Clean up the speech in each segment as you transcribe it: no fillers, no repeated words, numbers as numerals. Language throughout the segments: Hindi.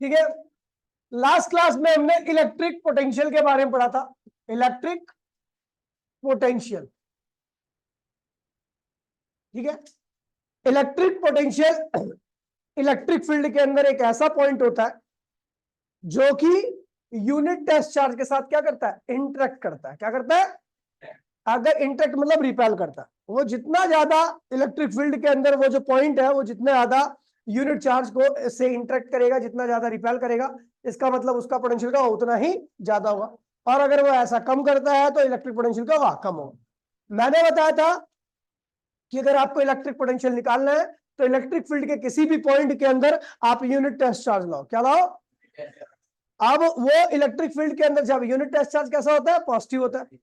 ठीक है। लास्ट क्लास में हमने इलेक्ट्रिक पोटेंशियल के बारे में पढ़ा था। इलेक्ट्रिक पोटेंशियल, ठीक है। इलेक्ट्रिक पोटेंशियल इलेक्ट्रिक फील्ड के अंदर एक ऐसा पॉइंट होता है जो कि यूनिट टेस्ट चार्ज के साथ क्या करता है, इंटरेक्ट करता है। क्या करता है? अगर इंटरेक्ट मतलब रिपेल करता है। वो जितना ज्यादा इलेक्ट्रिक फील्ड के अंदर वो जो पॉइंट है वो जितना ज्यादा यूनिट चार्ज को से इंटरेक्ट करेगा, जितना ज्यादा रिपेल करेगा, इसका मतलब उसका पोटेंशियल का उतना ही ज्यादा होगा। और अगर वो ऐसा कम करता है तो इलेक्ट्रिक पोटेंशियल का होगा कम होगा। मैंने बताया था कि अगर आपको इलेक्ट्रिक पोटेंशियल निकालना है तो इलेक्ट्रिक फील्ड के किसी भी पॉइंट के अंदर आप यूनिट टेस्ट चार्ज लाओ। क्या लाओ? अब वो इलेक्ट्रिक फील्ड के अंदर जब यूनिट टेस्ट चार्ज कैसा होता है, पॉजिटिव होता है।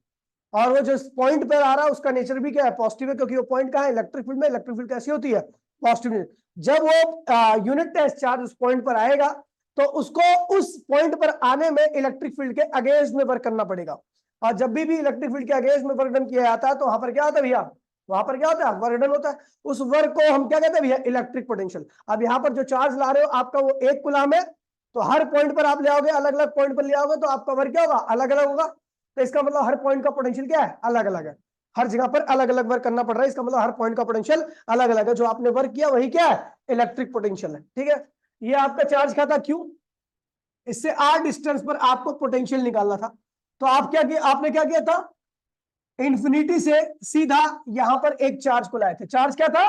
और वो जो पॉइंट पर आ रहा है उसका नेचर भी क्या है, पॉजिटिव है, क्योंकि वो पॉइंट कहाँ है, इलेक्ट्रिक फील्ड में। इलेक्ट्रिक फील्ड कैसी होती है, पॉजिटिव। जब वो यूनिट टेस्ट चार्ज उस पॉइंट पर आएगा तो उसको उस पॉइंट पर आने में इलेक्ट्रिक फील्ड के अगेंस्ट में वर्क करना पड़ेगा। और जब भी इलेक्ट्रिक फील्ड के अगेंस्ट में वर्क डन किया जाता है तो वहां पर क्या होता है भैया, वहां पर क्या होता है, वर्क डन होता है। उस वर्क को हम क्या कहते हैं भैया, इलेक्ट्रिक पोटेंशियल। अब यहाँ पर जो चार्ज ला रहे हो आपका वो 1 कूलम है, तो हर पॉइंट पर आप ले आओगे, अलग अलग पॉइंट पर ले आओगे तो आपका वर्क क्या होगा, अलग अलग होगा। तो इसका मतलब हर पॉइंट का पोटेंशियल क्या है, अलग अलग है। हर जगह पर अलग अलग वर्क करना पड़ रहा है, इसका मतलब हर पॉइंट का पोटेंशियल अलग अलग है। जो आपने वर्क किया वही क्या है, इलेक्ट्रिक पोटेंशियल है। ठीक है। ये आपका चार्ज क्या था, क्यू। इससे r डिस्टेंस पर आपको पोटेंशियल निकालना था। तो आप क्या किया, आपने क्या किया था, इंफिनिटी से सीधा यहां पर एक चार्ज को लाए थे। चार्ज क्या था,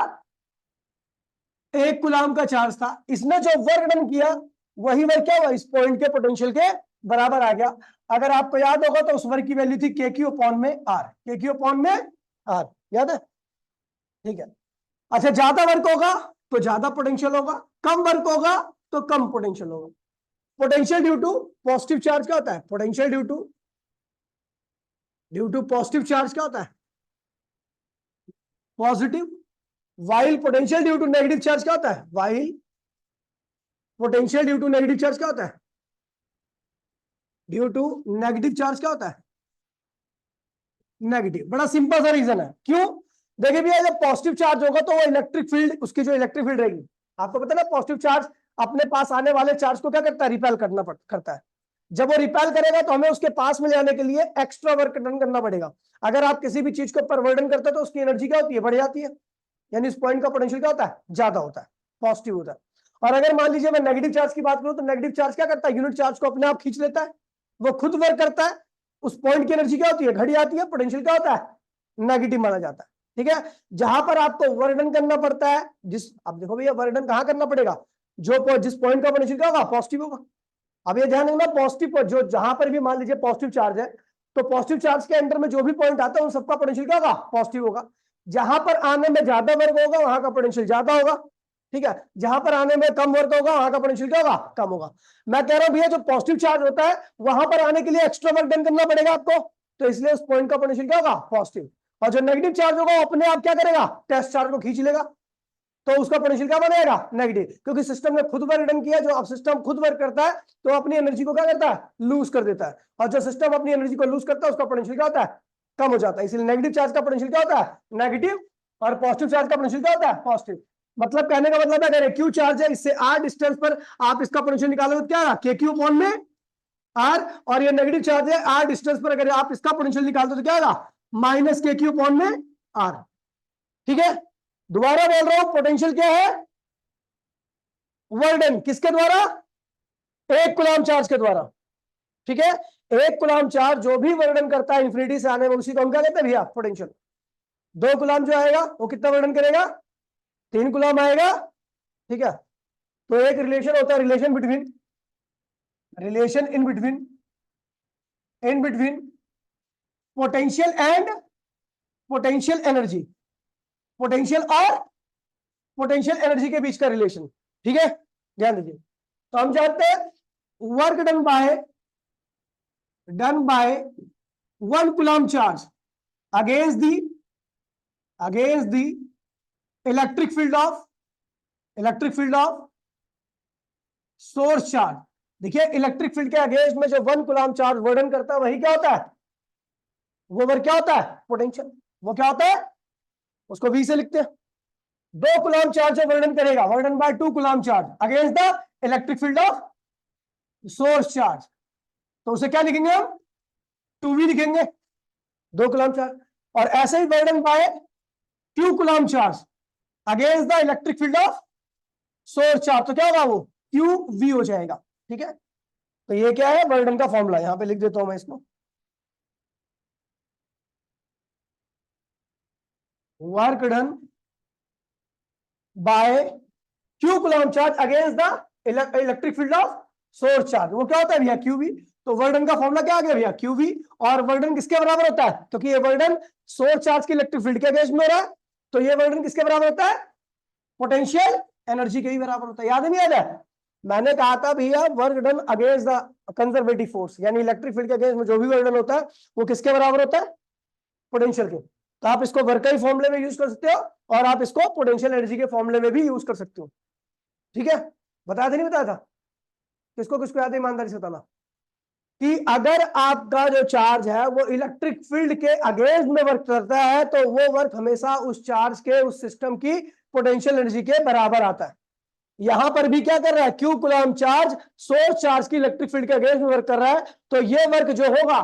1 कूलम का चार्ज था। इसने जो वर्क डन किया वही वर्क क्या हुआ, इस पॉइंट के पोटेंशियल के बराबर आ गया। अगर आपको याद होगा तो उस वर्क की वैल्यू थी के क्यू अपॉन में आर। के क्यू अपॉन में आर, याद है? ठीक है। अच्छा, ज्यादा वर्क होगा तो ज्यादा पोटेंशियल होगा, कम वर्क होगा तो कम पोटेंशियल होगा। Potential due to positive charge क्या होता है, potential due to positive charge क्या होता है, positive. While potential due to negative charge क्या होता है, while potential due to negative charge क्या होता है, ड्यू टू नेगेटिव चार्ज क्या होता है, नेगेटिव। बड़ा सिंपल सा रीजन है। क्यों? देखिए भैया, जब पॉजिटिव चार्ज होगा तो वो इलेक्ट्रिक फील्ड, उसकी जो इलेक्ट्रिक फील्ड रहेगी, आपको पता है ना, पॉजिटिव चार्ज अपने पास आने वाले चार्ज को क्या करता है, रिपेल करता है। जब वो रिपेल करेगा तो हमें उसके पास में जाने के लिए एक्स्ट्रा वर्क डन करना पड़ेगा। अगर आप किसी भी चीज को परवर्डन करते हो तो उसकी एनर्जी क्या होती है, बढ़ जाती है। यानी इस पॉइंट का पोटेंशियल क्या होता है, ज्यादा होता है, पॉजिटिव होता है। और अगर मान लीजिए मैं नेगेटिव चार्ज की बात करूं तो नेगेटिव चार्ज क्या करता है, यूनिट चार्ज को अपने आप खींच लेता है, वो खुद वर्क करता है। उस पॉइंट की एनर्जी क्या होती है, घट जाती है, पोटेंशियल क्या होता है, नेगेटिव माना जाता है। ठीक है। जहां पर आपको वर्डन करना पड़ता है, अब देखो भैया, वर्डन कहां करना पड़ेगा, जिस पॉइंट का पोटेंशियल क्या होगा, पॉजिटिव होगा। अब ये ध्यान रखना, पॉजिटिव जो जहां पर भी मान लीजिए पॉजिटिव चार्ज है तो पॉजिटिव चार्ज के अंदर में जो भी पॉइंट आता है उन सबका पोटेंशियल क्या होगा, पॉजिटिव होगा। जहां पर आने में ज्यादा वर्क होगा वहां का पोटेंशियल ज्यादा होगा। ठीक है। जहां पर आने में कम वर्क होगा वहां का पोटेंशियल क्या होगा, कम होगा। मैं कह रहा हूं भैया, जो पॉजिटिव चार्ज होता है वहां पर आने के लिए एक्स्ट्रा वर्क डन करना पड़ेगा आपको, तो इसलिए उस पॉइंट का पोटेंशियल क्या होगा, पॉजिटिव। और जो नेगेटिव चार्ज होगा वो अपने आप क्या करेगा, टेस्ट चार्ज को खींच लेगा, तो उसका पोटेंशियल क्या बनेगा, नेगेटिव। क्योंकि सिस्टम ने खुद वर्क डन किया। जो अब सिस्टम खुद वर्क करता है तो अपनी एनर्जी को क्या करता है, लूज कर देता है। और जो सिस्टम अपनी एनर्जी को लूज करता है उसका पोटेंशियल क्या होता है, कम हो जाता है। इसलिए नेगेटिव चार्ज का पोटेंशियल क्या होता है, नेगेटिव। और पॉजिटिव चार्ज का पोटेंशियल क्या होता है, पॉजिटिव। मतलब कहने का मतलब है, अगर क्यू चार्ज है, इससे आर डिस्टेंस पर आप इसका पोटेंशियल निकालोगे तो क्या, के क्यू अपॉन में आर। और ये नेगेटिव चार्ज है, आर डिस्टेंस पर अगर आप इसका पोटेंशियल निकालते हो तो क्या होगा, माइनस के क्यू अपॉन में आर। ठीक है। दोबारा बोल रहा हूं, पोटेंशियल क्या है, वर्क डन किसके द्वारा, 1 कूलम चार्ज के द्वारा। ठीक है। 1 कूलम चार्ज जो भी वर्क डन करता है इंफिनिटी से आने में, उसी को हम क्या कहते हैं भैया, पोटेंशियल। 2 कूलम जो आएगा वो कितना वर्क डन करेगा, 3 कूलम आएगा। ठीक है। तो एक रिलेशन होता है, relation in between potential and potential energy, potential और पोटेंशियल एनर्जी के बीच का रिलेशन। ठीक है, ध्यान दीजिए। तो हम जानते हैं work done by 1 coulomb charge against the electric field of source charge. देखिए, इलेक्ट्रिक फील्ड के अगेंस्ट में जो 1 कूलम चार्ज वर्डन करता है वही क्या होता है, वो वर्क क्या होता है, पोटेंशियल। वो क्या होता है, उसको V से लिखते हैं। 2 कूलम चार्ज जो वर्डन करेगा, work done by 2 coulomb charge against the electric field of source charge, तो उसे क्या लिखेंगे हम, 2v लिखेंगे, 2 कूलम चार्ज। और ऐसे ही work done by q coulomb charge against the electric field of source charge, तो क्या होगा वो qv हो जाएगा। ठीक है, तो ये क्या है, बर्डन का फॉर्मूला, यहां पे लिख देता हूं मैं इसको, work done by Q coulomb charge against the electric field of source charge, वो क्या होता है भैया, क्यूवी। तो वर्डन का फॉर्मूला क्या आ गया भैया, क्यूवी। और वर्डन किसके बराबर होता है, क्योंकि ये वर्डन सोर्स चार्ज की इलेक्ट्रिक फील्ड के अगेंस्ट में हो रहा है, तो ये वर्डन किसके बराबर होता है, पोटेंशियल एनर्जी के ही बराबर होता है। याद नहीं याद है, मैंने कहा था भैया work done against the conservative force, यानी इलेक्ट्रिक फील्ड के अगेंस्ट में जो भी वर्क डन होता है वो किसके बराबर होता है, पोटेंशियल के। तो आप इसको वर्क के फॉर्मूले में यूज कर सकते हो और आप इसको पोटेंशियल एनर्जी के फॉर्मूले में भी यूज कर सकते हो। ठीक है, बताया था नहीं बताया था, किसको किसको याद है ईमानदारी से बताना, कि अगर आपका जो चार्ज है वो इलेक्ट्रिक फील्ड के अगेंस्ट में वर्क करता है तो वो वर्क हमेशा उस चार्ज के, उस सिस्टम की पोटेंशियल एनर्जी के बराबर आता है। यहां पर भी क्या कर रहा है, Q coulomb charge source charge की इलेक्ट्रिक फील्ड के अगेंस्ट में वर्क कर रहा है, तो ये वर्क जो होगा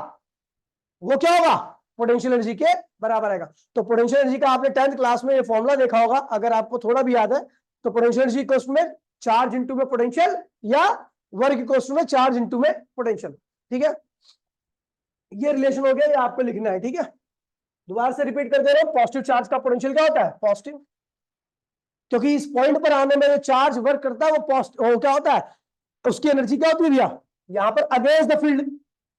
वो क्या होगा, पोटेंशियल एनर्जी के बराबर आएगा। तो पोटेंशियल एनर्जी का आपने 10th क्लास में ये फॉर्मूला देखा होगा, अगर आपको थोड़ा भी याद है तो, पोटेंशियल एनर्जी इक्वल्स में चार्ज इनटू में पोटेंशियल, या वर्क इक्वल्स में चार्ज इनटू में पोटेंशियल। ठीक है, ये रिलेशन हो गया, ये आपको लिखना है। ठीक है, दोबारा से रिपीट कर दे रहे हो, पॉजिटिव चार्ज का पोटेंशियल क्या होता है, पॉजिटिव, क्योंकि इस पॉइंट पर आने में जो चार्ज वर्क करता है वो पॉजिटिव क्या होता है, उसकी एनर्जी क्या होती है भैया, यहां पर अगेंस्ट द फील्ड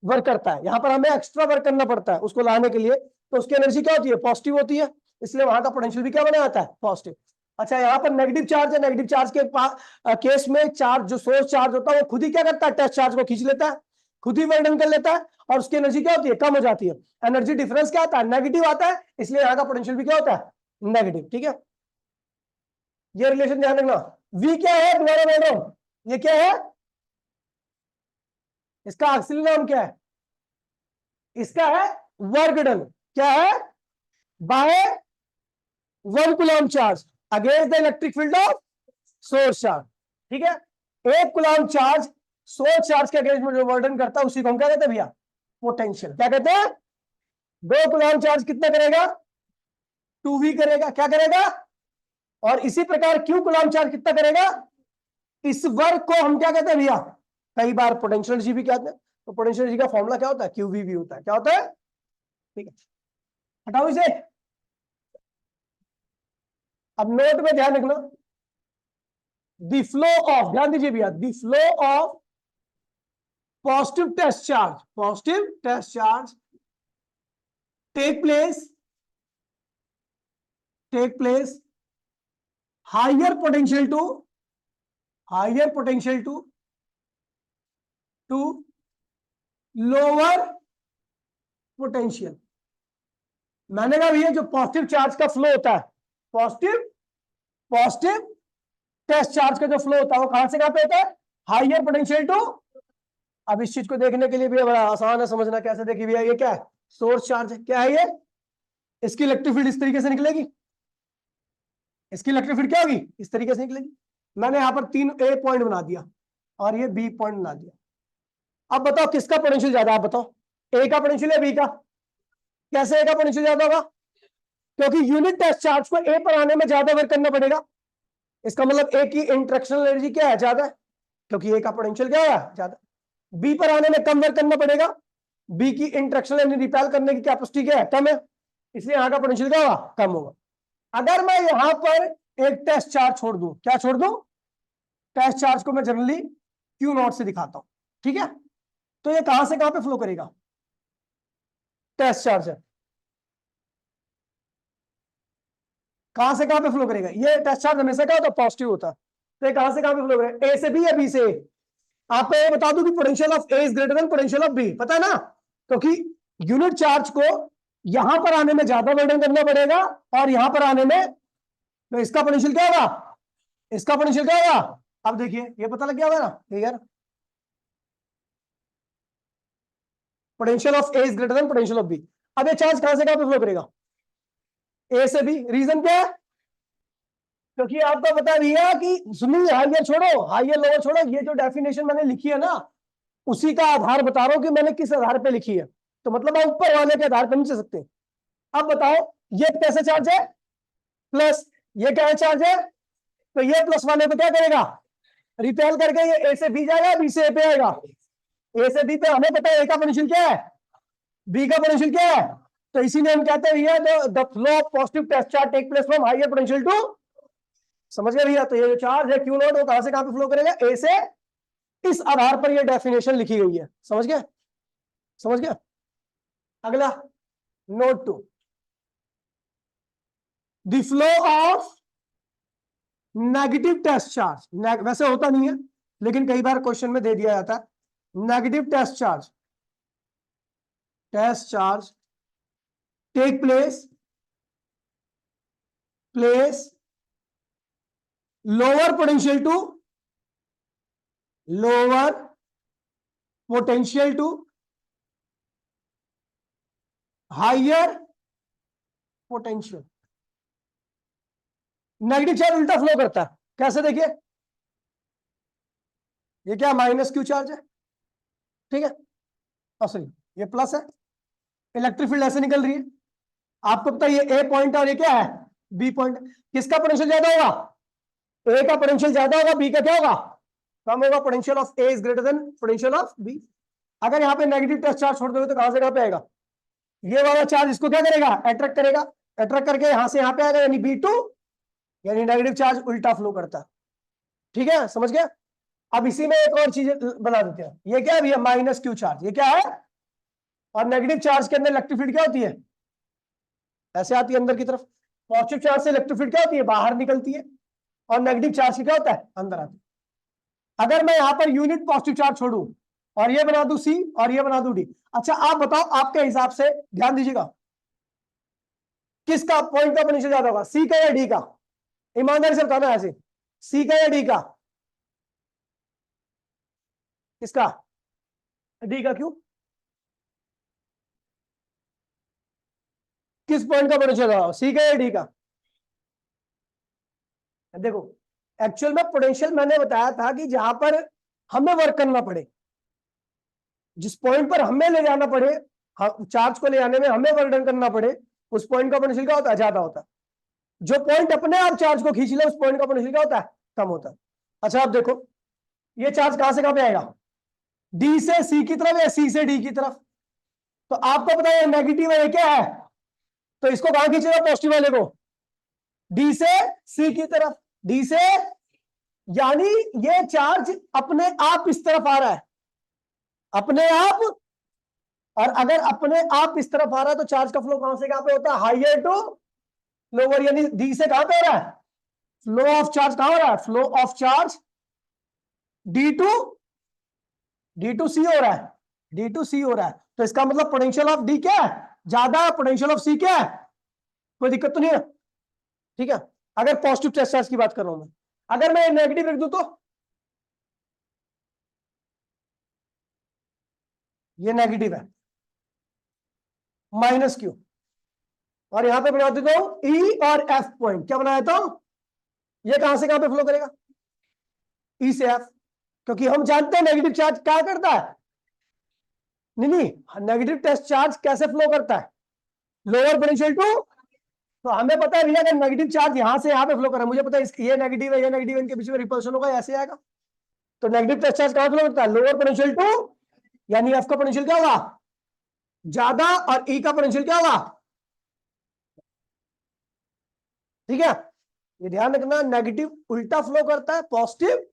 वर्क करता है, यहां पर हमें एक्स्ट्रा वर्क करना पड़ता है उसको लाने के लिए, तो उसकी एनर्जी क्या होती है, पॉजिटिव होती है, इसलिए वहां का पोटेंशियल भी क्या बना आता है, पॉजिटिव। अच्छा, यहाँ पर नेगेटिव चार्ज है, नेगेटिव चार्ज के केस में चार्ज, जो सोर्स चार्ज होता है वो खुद ही क्या करता है, टेस्ट चार्ज को खींच लेता है, खुद ही वर्डन कर लेता है, और उसकी एनर्जी क्या होती है, कम हो जाती है। एनर्जी डिफरेंस क्या आता है, नेगेटिव आता है, इसलिए यहाँ का पोटेंशियल भी क्या होता है, नेगेटिव। ठीक है, ये रिलेशन ध्यान रखना। वी क्या है, दोबारा बोल रहा हूं, ये क्या है, इसका ऑक्सीजन नाम क्या है, इसका है वर्क डन, क्या है, by 1 coulomb charge against the electric field of source charge. ठीक है, 1 कूलम चार्ज सोर्स चार्ज के अगेंस्ट में जो वर्डन करता है उसी को हम क्या कहते हैं भैया, पोटेंशियल। क्या कहते हैं, 2 कूलम चार्ज कितना करेगा, 2v करेगा, क्या करेगा, और इसी प्रकार क्यू कूलम चार्ज कितना करेगा, इस वर्क को हम क्या कहते हैं भैया, कई बार पोटेंशियल एनर्जी भी कहते हैं। तो पोटेंशियल एनर्जी का फॉर्मूला क्या होता है, क्यूवी भी होता है, क्या होता है। ठीक है, हटाओ इसे। अब नोट में ध्यान रखना, द फ्लो ऑफ, ध्यान दीजिए भैया, the flow of positive test charge, positive test charge take place higher potential to lower potential. मैंने कहा भैया जो पॉजिटिव चार्ज का फ्लो होता है, पॉजिटिव टेस्ट चार्ज का जो फ्लो होता है वो कहां से कहां पे होता है, हायर पोटेंशियल टू। अब इस चीज को देखने के लिए भैया बड़ा आसान है समझना, कैसे देखिए भैया, ये क्या है, सोर्स चार्ज है, क्या है ये, इसकी इलेक्ट्रिक फील्ड इस तरीके से निकलेगी, इसकी इलेक्ट्रिक फील्ड क्या होगी, इस तरीके से निकलेगी। मैंने यहां पर 3 ए पॉइंट बना दिया और ये बी पॉइंट बना दिया। अब बताओ किसका पोटेंशियल ज्यादा, आप बताओ, ए का पोटेंशियल है बी का, कैसे ए का पोटेंशियल ज्यादा होगा, क्योंकि यूनिट टेस्ट चार्ज को ए पर आने में ज्यादा वर्क करना पड़ेगा, इसका मतलब ए की इंट्रैक्शनल एनर्जी क्या है, ज्यादा है, क्योंकि ए का पोटेंशियल क्या है, ज्यादा। बी पर आने में कम वर्क करना पड़ेगा, बी की इंट्रैक्शनल एनर्जी रिपेल करने की कैपेसिटी क्या है, कम है, इसलिए यहां का पोटेंशियल क्या होगा, कम होगा। अगर मैं यहां पर एक टेस्ट चार्ज छोड़ दूं, क्या छोड़ दूं, टेस्ट चार्ज को मैं जनरली क्यू नॉट से दिखाता हूं। ठीक है, तो ये कहां से कहां पे फ्लो करेगा, टेस्ट चार्ज है, कहां से कहां पे फ्लो करेगा, ये टेस्ट चार्ज हमेशा क्या होता है, पॉजिटिव होता है, तो ये कहां से कहां पे फ्लो करेगा, ए से बी या बी से ए। आपको ये बता दूं कि potential of A is greater than potential of B, पता है ना, क्योंकि यूनिट चार्ज को यहां पर आने में ज्यादा वर्डन करना पड़ेगा और यहां पर आने में, तो इसका पोटेंशियल क्या होगा, इसका पोटेंशियल क्या होगा। अब देखिए ये पता लग गया होगा ना यार, potential of A is greater than potential of B. अब ये चार्ज कहां से कहां पे फ्लो करेगा, ए से बी। रीजन क्या है, क्योंकि आपको बता दिया कि सुनिए, हाइयर छोड़ो, हाइयर लोअर छोड़ो, ये जो डेफिनेशन मैंने लिखी है ना, उसी का आधार बता रहा हूं कि मैंने किस आधार पे लिखी है, तो मतलब आप ऊपर वाले के आधार पे नहीं चल सकते। अब बताओ ये कैसे चार्ज है, प्लस, ये क्या है चार्ज है, तो ये प्लस वाले पे क्या करेगा, रिपेल करके ये ए से बी जाएगा, बी से ए पे आएगा। ए से बी पे हमें पता है ए का पोटेंशियल क्या है, बी का पोटेंशियल क्या है, तो इसीलिए हम कहते हैं भैया the flow of positive test charge take place from higher potential to, समझ गए भैया। तो ये जो चार्ज है क्यू नॉट वो कहां से कहां पे फ्लो करेगा, ए से, इस आधार पर ये डेफिनेशन लिखी गई है, समझ गए, समझ गया। अगला note 2, the flow of negative test charge, वैसे होता नहीं है लेकिन कई बार क्वेश्चन में दे दिया जाता है, negative test charge, test charge take place lower potential to, lower potential to higher potential. Negative charge उल्टा फ्लो करता है, कैसे देखिए, ये क्या माइनस क्यू चार्ज है, ठीक है, और सॉरी ये प्लस है, इलेक्ट्रिक फील्ड ऐसे निकल रही है, आपको पता है ये ए पॉइंट और ये क्या है बी पॉइंट, किसका पोटेंशियल ज्यादा होगा, ए का पोटेंशियल ज्यादा होगा, बी का क्या होगा कम होगा, potential of A is greater than potential of B. अगर यहाँ पे नेगेटिव टेस्ट चार्ज छोड़ दोगे तो कहां से कहां पे आएगा, ये वाला चार्ज इसको क्या करेगा, अट्रैक्ट करेगा, अट्रैक्ट करके यहां से यहां पे आएगा, यानी B2, यानी नेगेटिव चार्ज उल्टा फ्लो करता है, ठीक है, समझ गया। अब इसी में एक और चीज बना देते हैं, ये क्या है भैया माइनस क्यू चार्ज, ये क्या है, और नेगेटिव चार्ज के अंदर इलेक्ट्रिक फील्ड क्या होती है, ऐसे आती है अंदर की तरफ, पॉजिटिव चार्ज से इलेक्ट्रिक फील्ड क्या होती है, बाहर निकलती है, और नेगेटिव चार्ज से क्या होता है, अंदर आती है। अगर मैं यहां पर यूनिट पॉजिटिव चार्ज छोड़ू और ये बना दूं C और ये बना दूं D, अच्छा आप बताओ आपके हिसाब से, ध्यान दीजिएगा, किसका पॉइंट का पोटेंशियल ज्यादा होगा, C का या D का, ईमानदारी से बताना, ऐसे C का या D का, किसका, D का, क्यों, किस पॉइंट का पोटेंशियल ज्यादा होगा, C का या D का। देखो एक्चुअल में पोटेंशियल मैंने बताया था कि जहां पर हमें वर्क करना पड़े, जिस पॉइंट पर हमें ले जाना पड़े, चार्ज को ले जाने में हमें वर्क डन करना पड़े, उस पॉइंट का पोटेंशियल क्या होता है, ज्यादा होता है। जो पॉइंट अपने आप चार्ज को खींच ले उस पॉइंट का पोटेंशियल क्या होता है, कम होता है। अच्छा आप देखो ये चार्ज कहां से कहां पे आएगा, डी से सी की तरफ या सी से डी की तरफ, तो आपको पता है नेगेटिव है, ये क्या है, तो इसको कहां खींचेगा, पॉजिटिव वाले को, डी से सी की तरफ, डी से, यानी ये चार्ज अपने आप इस तरफ आ रहा है, अपने आप, और अगर अपने आप इस तरफ आ रहा है तो चार्ज का फ्लो कहां से कहां पे होता है, हायर टू लोअर, यानी डी से कहां पे हो रहा है, फ्लो ऑफ चार्ज कहां हो रहा है, flow of charge D to C हो रहा है, डी टू सी हो रहा है, तो इसका मतलब पोटेंशियल ऑफ डी क्या है, ज्यादा है, पोटेंशियल ऑफ सी क्या है, कोई दिक्कत तो नहीं है, ठीक है। अगर पॉजिटिव टेस्ट चार्ज की बात कर रहा हूं मैं, अगर मैं नेगेटिव लिख दूं तो ये नेगेटिव है, माइनस क्यू, और यहां पे बना देता हूं ई और एफ पॉइंट, क्या बना देता हूं, ये कहां से कहां पे फ्लो करेगा, ई से एफ, क्योंकि हम जानते हैं नेगेटिव चार्ज क्या करता है, नहीं नेगेटिव टेस्ट चार्ज कैसे फ्लो करता है, लोअर पोटेंशियल टू, तो हमें पता है भैया अगर नेगेटिव चार्ज यहां से यहां पे फ्लो कर रहा है, मुझे पता है ये नेगेटिव है, ये नेगेटिव है, इनके बीच में रिपल्शन होगा, ऐसे आएगा, तो नेगेटिव टेस्ट चार्ज कहां फ्लो करता है, लोअर पोटेंशियल टू, यानी एफ का पोटेंशियल क्या होगा ज्यादा, और ई का पोटेंशियल क्या होगा, ठीक है। ये ध्यान रखना, नेगेटिव उल्टा फ्लो करता है, पॉजिटिव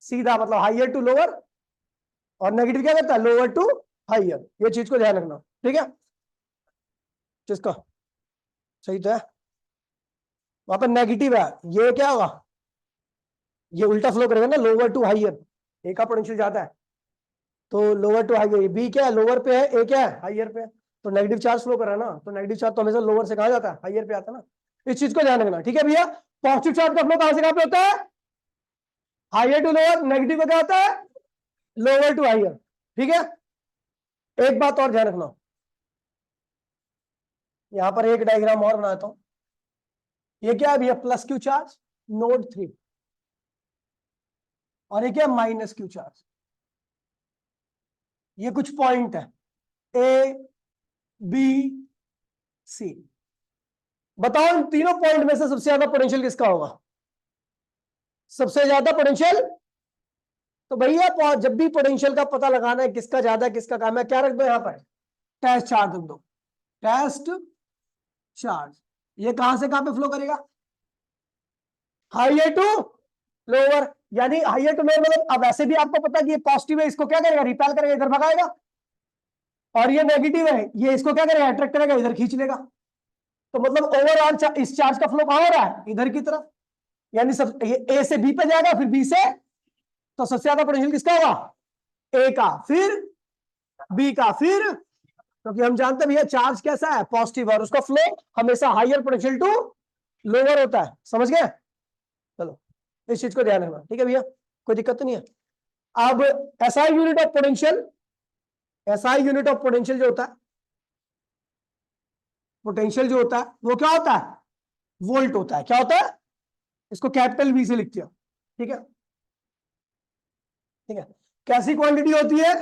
सीधा, मतलब हाइयर टू लोअर, और नेगेटिव क्या करता है, लोअर टू हाइयर, ये चीज को ध्यान रखना, ठीक है। किसका सही तो है, वहां पर नेगेटिव है, ये क्या होगा, ये उल्टा फ्लो करेगा ना, लोअर टू हाइयर, ए का पोटेंशियल ज्यादा है तो लोअर टू हाइयर, बी क्या है लोअर पे है, ए क्या है हाइयर पे है, तो नेगेटिव चार्ज फ्लो कर रहा है ना, तो नेगेटिव चार्ज तो हमेशा लोअर से कहा जाता है, हाइयर पे आता है ना, इस चीज को ध्यान रखना, ठीक है भैया। पॉजिटिव चार्ज का फ्लो कहां से कहां पे होता है, हाइयर टू लोअर, नेगेटिव का क्या होता है, लोअर टू हाइयर, ठीक है। एक बात और ध्यान रखना, यहां पर एक डायग्राम और बनाता हूं, ये क्या है भैया प्लस क्यू चार्ज नोड 3, और ये क्या माइनस क्यू चार्ज, ये कुछ पॉइंट है ए बी सी, बताओ इन तीनों पॉइंट में से सबसे ज्यादा पोटेंशियल किसका होगा? सबसे ज्यादा पोटेंशियल, तो भैया जब भी पोटेंशियल का पता लगाना है किसका ज्यादा किसका कम है, क्या रख दो यहां पर? टेस्ट चार्ज रख दो। टेस्ट चार्ज ये कहां से कहां पे फ्लो करेगा? हाइयर टू लोअर, यानी हाइयर टू लोअर मतलब अब वैसे भी आपको पता है कि ये पॉजिटिव है, इसको क्या करेगा? रिपेल करेगा, इधर भगाएगा। और ये नेगेटिव है, ये इसको क्या करेगा? अट्रैक्ट करेगा, इधर खींच लेगा। तो मतलब ओवरऑल इस चार्ज का फ्लो कहां हो रहा है? इधर की तरफ। यानी सब ये ए से बी पे जाएगा, फिर बी से, तो सबसे ज्यादा पोटेंशियल किसका होगा? ए का, फिर बी का, फिर, क्योंकि हम जानते हैं भैया चार्ज कैसा है? पॉजिटिव, और उसका फ्लो हमेशा हाइयर पोटेंशियल टू लोअर होता है। समझ गए? चलो इस चीज को ध्यान रखना, ठीक है भैया, कोई दिक्कत तो नहीं है। अब SI unit of potential, SI unit of potential जो होता है, पोटेंशियल जो होता है वो क्या होता है? वोल्ट होता है। क्या होता है? इसको कैपिटल वी से लिखते हो, ठीक है? ठीक है। कैसी क्वांटिटी होती है?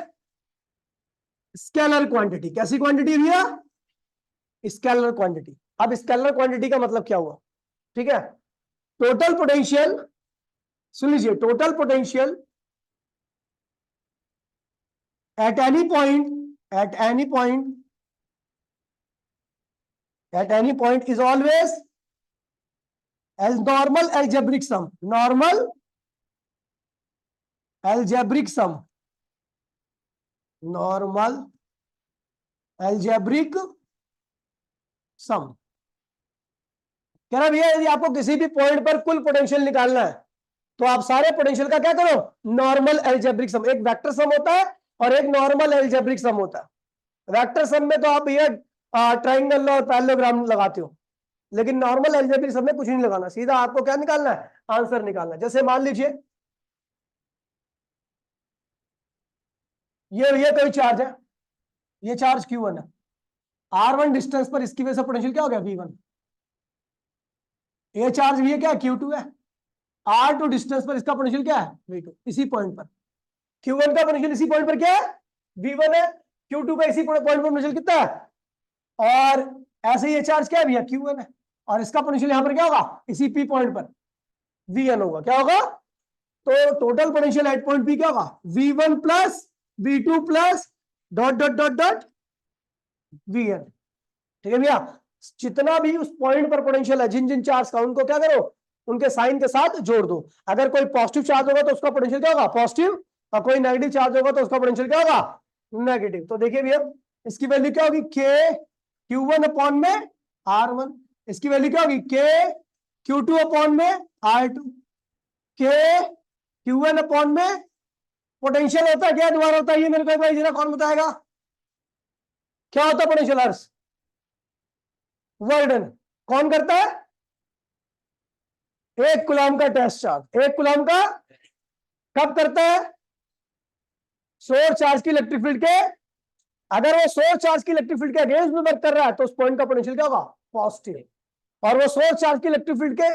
Scalar quantity. कैसी क्वांटिटी भैया? Scalar quantity. अब स्केलर क्वांटिटी का मतलब क्या हुआ? ठीक है, टोटल पोटेंशियल, सुन लीजिए, total potential at any point, at any point, at any point is always as normal algebraic sum, normal algebraic sum, normal algebraic sum। कह रहा भैया यदि आपको किसी भी पॉइंट पर कुल पोटेंशियल निकालना है तो आप सारे पोटेंशियल का क्या करो? Normal algebraic sum. एक वेक्टर सम होता है और एक नॉर्मल एल्जेब्रिक सम होता है। वेक्टर सम में तो आप भैया ट्राइंगल और पैरेललोग्राम लगाते हो, लेकिन नॉर्मल एल्जेब्रिक सम में कुछ नहीं लगाना, सीधा आपको क्या निकालना है? आंसर निकालना है। जैसे मान लीजिए ये कोई चार्ज है, ये चार्ज Q1 है, R1 डिस्टेंस पर इसकी वजह से पोटेंशियल क्या हो गया? V1। ये चार्ज ये क्या? Q2 है, R2 डिस्टेंस पर इसका पोटेंशियल क्या है? V2। इसी पॉइंट पर Q1 का पोटेंशियल इसी पॉइंट पर क्या है? V1 है। Q2 का इसी पॉइंट पर पोटेंशियल कितना है? और ऐसे ये चार्ज क्या है भैया? Q1 है, और इसका पोटेंशियल यहां पर क्या होगा? इसी P पॉइंट पर Vn होगा। क्या होगा? तो total potential at point P क्या होगा? V1 plus V2 plus dot dot dot dot Vn। ठीक है भैया, जितना भी उस पॉइंट पर पोटेंशियल है, जिन जिन चार्ज का, उनको क्या करो? उनके साइन के साथ जोड़ दो। अगर कोई पॉजिटिव चार्ज होगा तो उसका पोटेंशियल क्या होगा? पॉजिटिव, और कोई नेगेटिव चार्ज होगा तो उसका पोटेंशियल क्या होगा? नेगेटिव। तो देखिए भैया इसकी वैल्यू क्या होगी? के Q1 अपॉन में R1। इसकी वैल्यू क्या होगी? के Q2 अपॉन में R2। के Q1 अपॉन में पोटेंशियल होता है क्या? दोबारा होता है ये मेरे को भाई जरा कौन बताएगा क्या होता है पोटेंशियल? अर्स वर्डन कौन करता है? एक कूलम का टेस्ट चार्ज, एक कूलम का कब करता है? सोर्स चार्ज की इलेक्ट्रिक फील्ड के, अगर वो सोर्स चार्ज की इलेक्ट्रिक फील्ड के अगेंस्ट में वर्क कर रहा है तो उस पॉइंट का पोटेंशियल क्या होगा? पॉजिटिव। और वो सोर्स चार्ज की इलेक्ट्रिक फील्ड के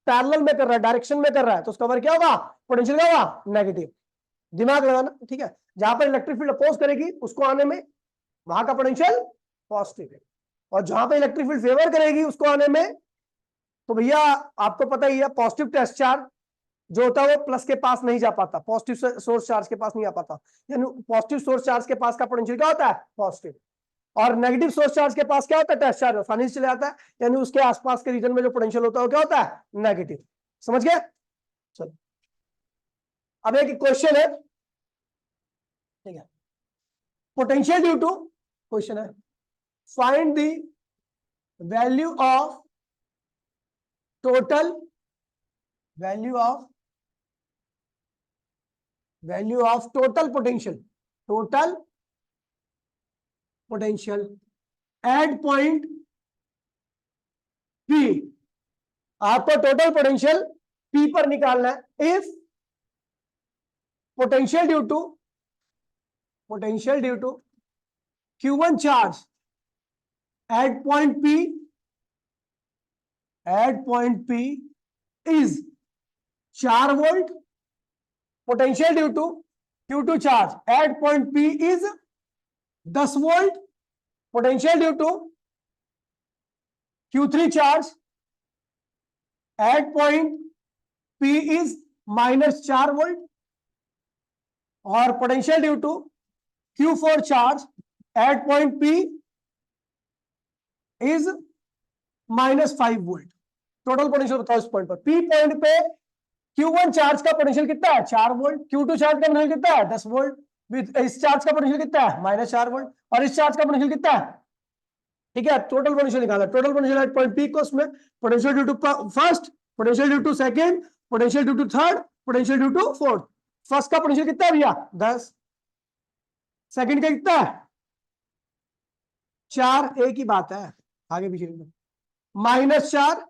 पैरेलल में कर रहा है, डायरेक्शन में कर रहा है, तो उसका वर्क क्या होगा? पोटेंशियल क्या होगा? नेगेटिव। दिमाग लगाना, ठीक है? जहां पर इलेक्ट्रिक फील्ड अपोज करेगी उसको आने में वहां का पोटेंशियल पॉजिटिव है, और जहां पर इलेक्ट्रिक फील्ड फेवर करेगी उसको आने में, तो भैया आपको पता ही है पॉजिटिव टेस्ट चार्ज जो होता है वो प्लस के पास नहीं जा पाता, पॉजिटिव सोर्स चार्ज के पास नहीं आ पाता। यानी पॉजिटिव सोर्स चार्ज के पास का पोटेंशियल क्या होता है? पॉजिटिव। और नेगेटिव सोर्स चार्ज के पास क्या होता है? टेस्ट चार्ज आसानी से चले जाता है, यानी उसके आसपास के रीजन में जो पोटेंशियल होता है वो क्या होता है? नेगेटिव। समझ गए? चलो अब एक क्वेश्चन है, ठीक है, पोटेंशियल ड्यू टू, क्वेश्चन है find the value of total, value of total potential, total potential at point P। आपको टोटल पोटेंशियल P पर निकालना है। If potential due to Q1 charge at point P is 4 volt, potential due to Q2 charge at point P is 10 volt potential due to Q3 charge at point P is -4 volt, और potential due to Q4 charge at point P is -5 volt. Total potential बताओ इस पॉइंट पर। P पॉइंट पे Q1 चार्ज का पोटेंशियल कितना है? 4 वोल्ट। Q2 चार्ज का पोटेंशियल कितना है? 10 वोल्ट। इस चार्ज का पोटेंशियल कितना है? -4 वोल्ट। और इस चार्ज का पोटेंशियल कितना है? ठीक है, टोटल पोटेंशियल निकाला। Total potential at point P को उसमें potential due to first, potential due to second, potential due to third, potential due to fourth. First का पोटेंशियल कितना है भैया? 10। सेकंड का कितना है? 4। एक ही बात है, आगे पीछे -4,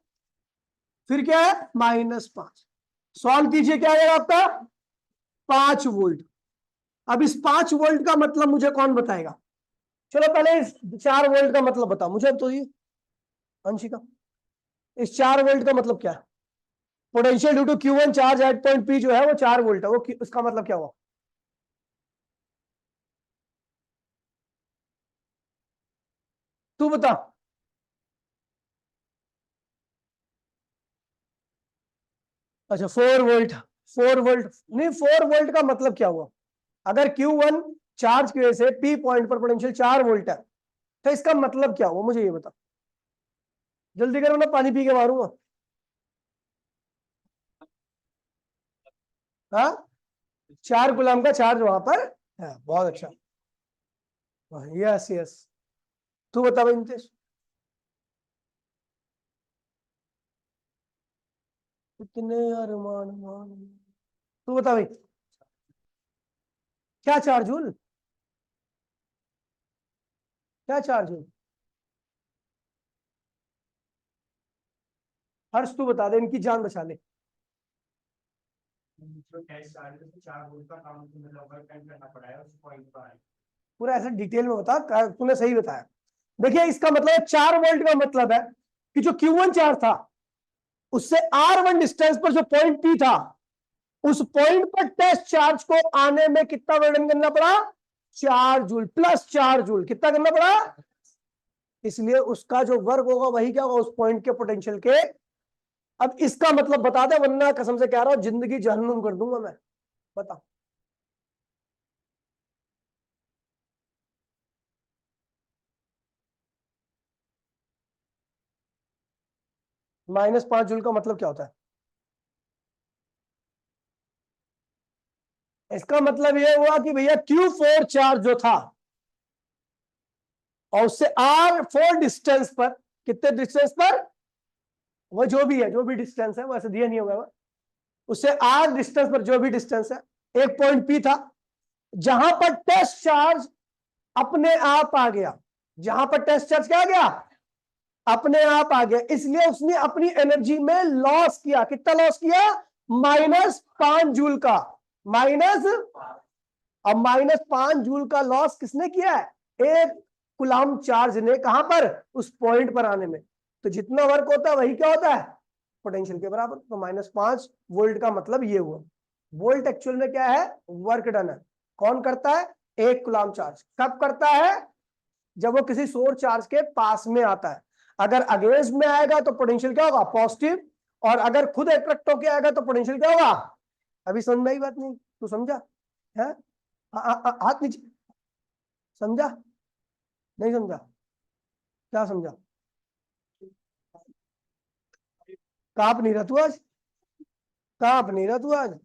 फिर क्या है? -5। सॉल्व कीजिए, क्या आएगा आपका? 5 वोल्ट। अब इस 5 वोल्ट का मतलब मुझे कौन बताएगा? चलो पहले इस 4 वोल्ट का मतलब बताओ मुझे। अब तो ये अंशिका, इस 4 वोल्ट का मतलब क्या है? Potential due to Q1 charge at point P जो है वो 4 वोल्ट है, वो उसका मतलब क्या हुआ? तू बता। अच्छा 4 वोल्ट। 4 वोल्ट नहीं, 4 वोल्ट का मतलब क्या हुआ? अगर Q1 चार्ज की वजह से P पॉइंट पर पोटेंशियल 4 वोल्ट है, तो इसका मतलब क्या हुआ? मुझे ये बता, जल्दी करो ना, पानी पी के मारूंगा। हाँ, 4 गुलाम का चार्ज वहां पर है। बहुत अच्छा, यस यस। तू बता भाई नितेश। कितने यार मान मान। तू बता भाई, क्या 4 जूल? क्या 4 जूल? हर्ष तू बता दे, इनकी जान बचा ले। पूरा ऐसा डिटेल में बता, तूने सही बताया। देखिए इसका मतलब 4 वोल्ट का मतलब है कि जो Q1 चार्ज था उससे R1 डिस्टेंस पर जो पॉइंट P था, उस पॉइंट पर टेस्ट चार्ज को आने में कितना वर्णन करना पड़ा? 4 जूल प्लस 4 जूल। कितना करना पड़ा? इसलिए उसका जो वर्क होगा वही क्या होगा? उस पॉइंट के पोटेंशियल के। अब इसका मतलब बता दे, वरना कसम से कह रहा हूं जिंदगी जहन्नुम कर दूंगा मैं। बता। -5 जूल का मतलब क्या होता है? इसका मतलब यह हुआ कि भैया Q4 चार्ज जो था और उससे R4 डिस्टेंस पर, कितने डिस्टेंस पर? वो जो भी है, जो भी डिस्टेंस है, वो ऐसे दिया नहीं होगा, उससे R डिस्टेंस पर जो भी डिस्टेंस है, एक पॉइंट P था जहां पर टेस्ट चार्ज अपने आप आ गया। जहां पर टेस्ट चार्ज क्या आ गया? अपने आप आ गया। इसलिए उसने अपनी एनर्जी में लॉस किया। कितना लॉस किया? -5 जूल का। माइनस, अब -5 जूल का लॉस किसने किया है? एक कुलाम चार्ज ने। कहां पर? उस पॉइंट पर आने में। तो जितना वर्क होता है वही क्या होता है? पोटेंशियल के बराबर। तो -5 वोल्ट का मतलब ये हुआ। वोल्ट एक्चुअल में क्या है? वर्क डन है। कौन करता है? एक कुलाम चार्ज। कब करता है? जब वो किसी सोर्स चार्ज के पास में आता है। अगर अगेंस्ट में आएगा तो पोटेंशियल क्या होगा? पॉजिटिव। और अगर खुद अट्रैक्ट होकर आएगा तो पोटेंशियल क्या होगा? अभी समझ में आई बात? नहीं तू समझा है? हाथ नीचे। समझा? नहीं समझा? क्या समझा? कांप नहीं रहा तू आज? कांप नहीं रहा तू आज?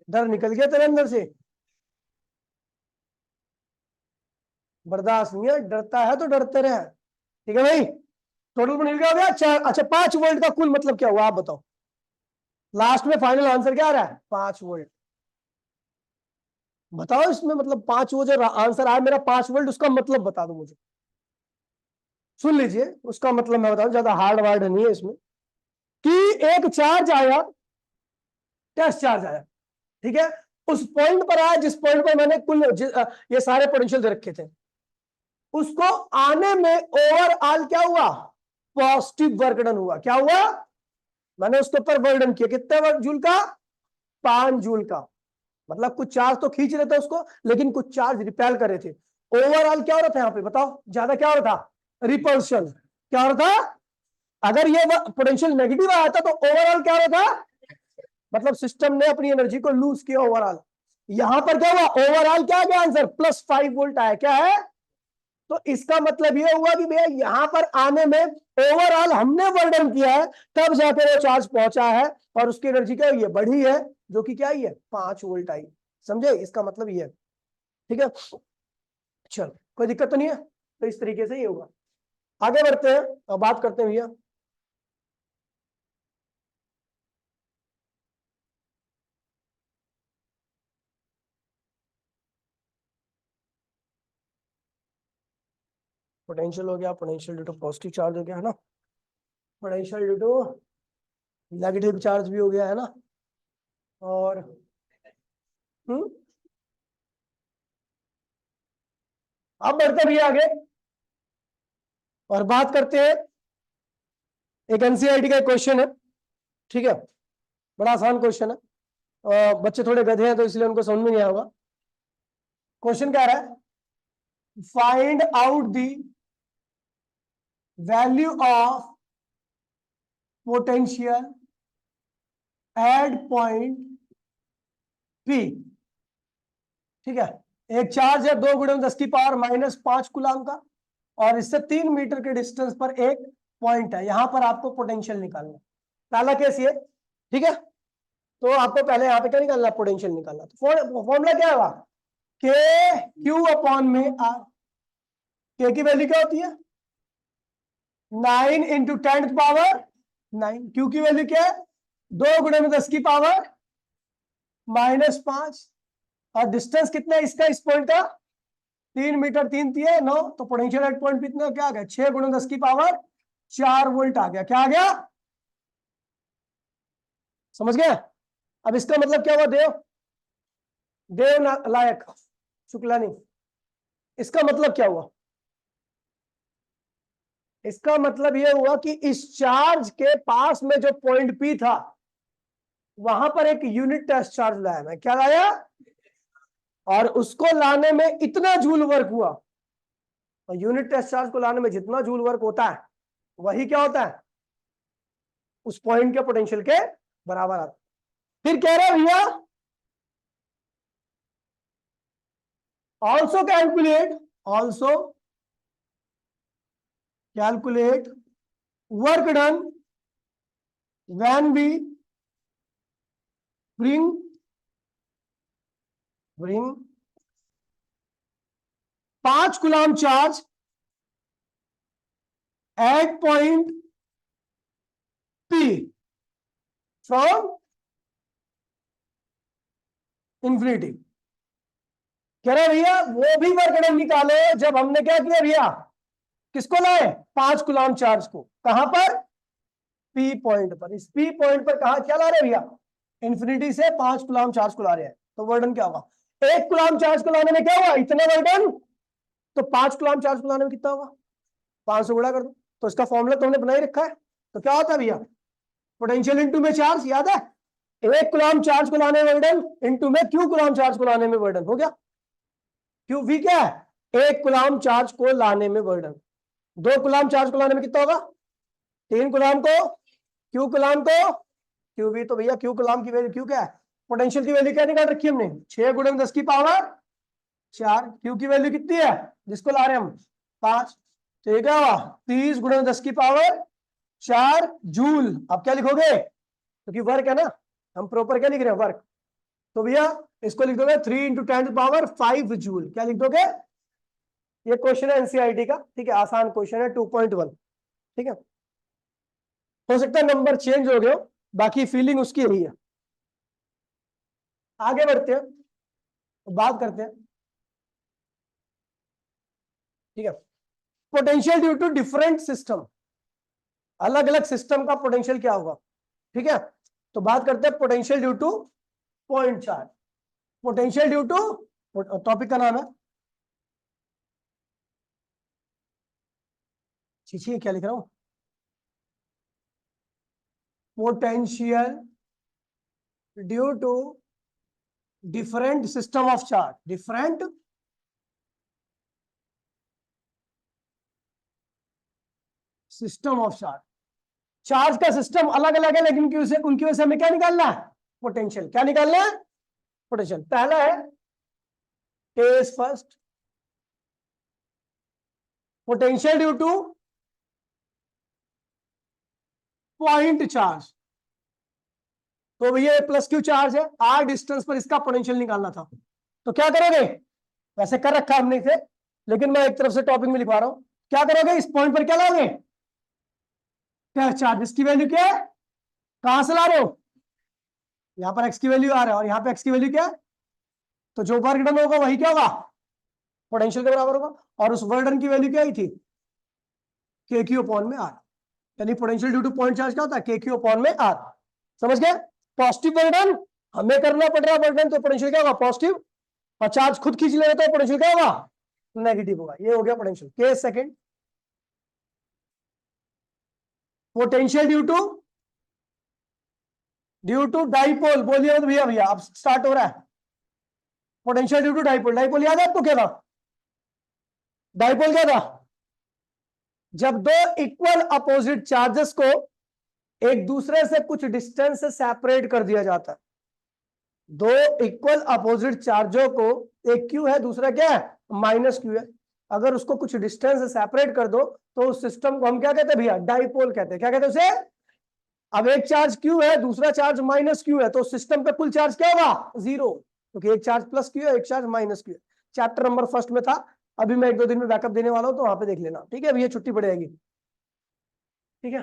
डर निकल गया तेरे अंदर से? बर्दाश्त नहीं है? डरता है तो डरते रहे। ठीक है भाई, टोटल पोटेंशियल क्या हो गया? 4। अच्छा 5 वोल्ट का कुल मतलब क्या हुआ आप बताओ? लास्ट में फाइनल आंसर क्या आ रहा है? 5 वोल्ट। बताओ इसमें मतलब 5 वो जो आंसर आया मेरा 5 वोल्ट, उसका मतलब बता दो मुझे। सुन लीजिए, उसका मतलब मैं बताऊं, ज्यादा हार्ड वर्ड नहीं है इसमें। कि एक चार्ज आया, टेस्ट चार्ज आया, ठीक है, उस पॉइंट पर आया जिस पॉइंट पर मैंने कुल ये सारे पोटेंशियल दे रखे थे। उसको आने में ओवरऑल क्या हुआ? पॉजिटिव वर्क डन हुआ। क्या हुआ? मैंने उसके ऊपर वर्क डन किया। कितने वर्क जूल का? 5 जूल का। मतलब कुछ चार्ज तो खींच रहे थे उसको, लेकिन कुछ चार्ज रिपेल कर रहे थे। ओवरऑल क्या हो रहा था यहाँ पे बताओ, ज्यादा क्या हो रहा था, रिपल्शन। क्या हो रहा था, अगर ये पोटेंशियल नेगेटिव आया था तो ओवरऑल क्या हो रहा था, मतलब सिस्टम ने अपनी एनर्जी को लूज किया ओवरऑल। यहां पर क्या हुआ, ओवरऑल क्या आ गया आंसर, +5 वोल्ट आया। क्या है, तो इसका मतलब ये हुआ कि भैया यहां पर आने में ओवरऑल हमने वर्डन किया है, तब जाकर वो चार्ज पहुंचा है और उसकी एनर्जी क्या हुई है, बढ़ी है, जो कि क्या आई है, 5 वोल्ट आई। समझे, इसका मतलब ये है। ठीक है, चलो कोई दिक्कत तो नहीं है, तो इस तरीके से ये होगा। आगे बढ़ते हैं और बात करते हैं भैया पोटेंशियल हो गया, potential due to positive charge हो गया है ना, potential due to negative charge भी हो गया है ना, और हम्म अब बढ़ते भी आगे और बात करते हैं, एक एनसीईआरटी का क्वेश्चन है। ठीक है, बड़ा आसान क्वेश्चन है, बच्चे थोड़े गधे हैं तो इसलिए उनको समझ में नहीं आया होगा। क्वेश्चन क्या रहा है, find out the value of potential at point P. ठीक है, एक चार्ज है 2 × 10⁻⁻5 कूलम का, और इससे 3 मीटर के डिस्टेंस पर एक पॉइंट है, यहां पर आपको पोटेंशियल निकालना है। पहला केस ये, ठीक है, तो आपको पहले यहाँ पे क्या निकालना, पोटेंशियल निकालना। तो फॉर्मूला क्या होगा, के क्यू अपॉन में आर। के की वैल्यू क्या होती है, 9 × 10⁻⁹। क्यू की वैल्यू क्या है, 2 × 10⁻⁻5, और डिस्टेंस कितना है इसका, इस पॉइंट का 3 मीटर, 3×3 = 9, तो पोटेंशियल एट पॉइंट पे इतना क्या आ गया, 6 × 10⁻⁴ आ गया। क्या आ गया, समझ गए। अब इसका मतलब क्या हुआ, देव देव लायक शुक्ला नहीं, इसका मतलब क्या हुआ, इसका मतलब यह हुआ कि इस चार्ज के पास में जो पॉइंट पी था, वहां पर एक यूनिट टेस्ट चार्ज लाया मैं, क्या लाया, और उसको लाने में इतना जूल वर्क हुआ। और यूनिट टेस्ट चार्ज को लाने में जितना जूल वर्क होता है, वही क्या होता है, उस पॉइंट के पोटेंशियल के बराबर आता है। फिर कह रहे हैं भैया also calculate work done when we bring 5 coulomb charge at point P from infinity. कह रहे भैया वो भी वर्क डन निकाले जब हमने क्या किया भैया, किसको लाए, 5 कूलम चार्ज को, कहां पर, पी पॉइंट पर। इस पी पॉइंट पर कहा क्या ला रहे भैया, इंफिनिटी से 5 कूलम चार्ज को ला रहे हैं, तो वर्डन क्या होगा, 1 कूलम चार्ज को लाने में क्या हुआ, इतना वर्डन, तो 5 कूलम चार्ज को लाने में कितना होगा, 5 से गुणा कर दो। तो इसका फॉर्मूला तो हमने बना ही रखा है, तो क्या होता है भैया, पोटेंशियल इंटू में चार्ज, याद है, 1 कूलम चार्ज को लाने में वर्डन इंटू में क्यू कूलम चार्ज को लाने में वर्डन, हो गया। क्यू वी क्या है, 1 कूलम चार्ज को लाने में वर्डन, 2 कूलम चार्ज को लाने में कितना होगा, 3 कूलम को, क्यू कूलम को, क्यू वी, तो भैया क्यू कूलम की वैल्यू, क्यू क्या है, पोटेंशियल की वैल्यू क्या निकाल रखी है हमने, 6 × 10⁻⁴। क्यू की वैल्यू कितनी है, जिसको ला रहे हैं हम 5, तो ये क्या हुआ, 30 × 10⁻⁴ जूल। अब क्या लिखोगे, क्योंकि वर्क है ना, हम प्रॉपर क्या लिख रहे हैं, वर्क, तो भैया इसको लिख दोगे 3 × 10⁵ जूल। क्या लिख दोगे, ये क्वेश्चन है एनसीईआरटी का, ठीक है, आसान क्वेश्चन है 2.1। ठीक है, हो सकता है नंबर चेंज हो गए, बाकी फीलिंग उसकी यही है। आगे बढ़ते हैं, बात करते हैं। ठीक है, potential due to different system, अलग अलग सिस्टम का पोटेंशियल क्या होगा। ठीक है, तो बात करते हैं potential due to point charge. Potential due to, topic का नाम है, छी क्या लिख रहा हूं, potential due to different system of charge, different system of charge, charge का सिस्टम अलग अलग है लेकिन उनकी वजह से हमें क्या निकालना है, पोटेंशियल। क्या निकालना है, पोटेंशियल। पहला है case first, potential due to point charge. तो भैया प्लस क्यू चार्ज है, आर डिस्टेंस पर इसका पोटेंशियल निकालना था। तो क्या करोगे, वैसे कर रखा हमने इसे, लेकिन मैं एक तरफ से टॉपिक में लिखवा रहा हूं। क्या करोगे, इस पॉइंट पर क्या लाओगे, क्या चार्ज, इसकी वैल्यू क्या है, कहां से ला रहे हो, यहां पर एक्स की वैल्यू आ रहा है और यहां पे एक्स की वैल्यू क्या है, तो जो वर्क डन होगा वही क्या होगा, पोटेंशियल के बराबर होगा। और उस वर्क डन की वैल्यू क्या आई थी, के क्यू अपॉन में आर, यानी potential due to point charge क्या होता है, के क्यू अपॉन में आर। समझ गए, पॉजिटिव वर्क डन हमें करना पड़ रहा है वर्क डन, तो पोटेंशियल क्या होगा, पॉजिटिव, और चार्ज खुद खींच ले तो पोटेंशियल क्या होगा, नेगेटिव होगा। ये हो गया potential. Case second, potential due to dipole. बोलिए तो भैया, भैया अब स्टार्ट हो रहा है। Potential due to dipole, dipole याद है आपको क्या था, डाइपोल क्या था, जब दो इक्वल अपोजिट चार्जेस को एक दूसरे से कुछ डिस्टेंस से सेपरेट कर दिया जाता है। दो इक्वल अपोजिट चार्जों को, एक क्यू है दूसरा क्या है माइनस क्यू है, अगर उसको कुछ डिस्टेंस से सेपरेट कर दो तो उस सिस्टम को हम क्या कहते हैं भैया, डाइपोल कहते हैं। क्या कहते हैं उसे, अब एक चार्ज क्यू है दूसरा चार्ज माइनस क्यू है, तो सिस्टम पे कुल चार्ज क्या होगा, जीरो, क्योंकि एक चार्ज प्लस क्यू है एक चार्ज माइनस क्यू है। चैप्टर नंबर फर्स्ट में था, अभी मैं 1-2 दिन में बैकअप देने वाला हूं, तो वहां पे देख लेना, ठीक है। भैया छुट्टी पड़ेगी, ठीक है।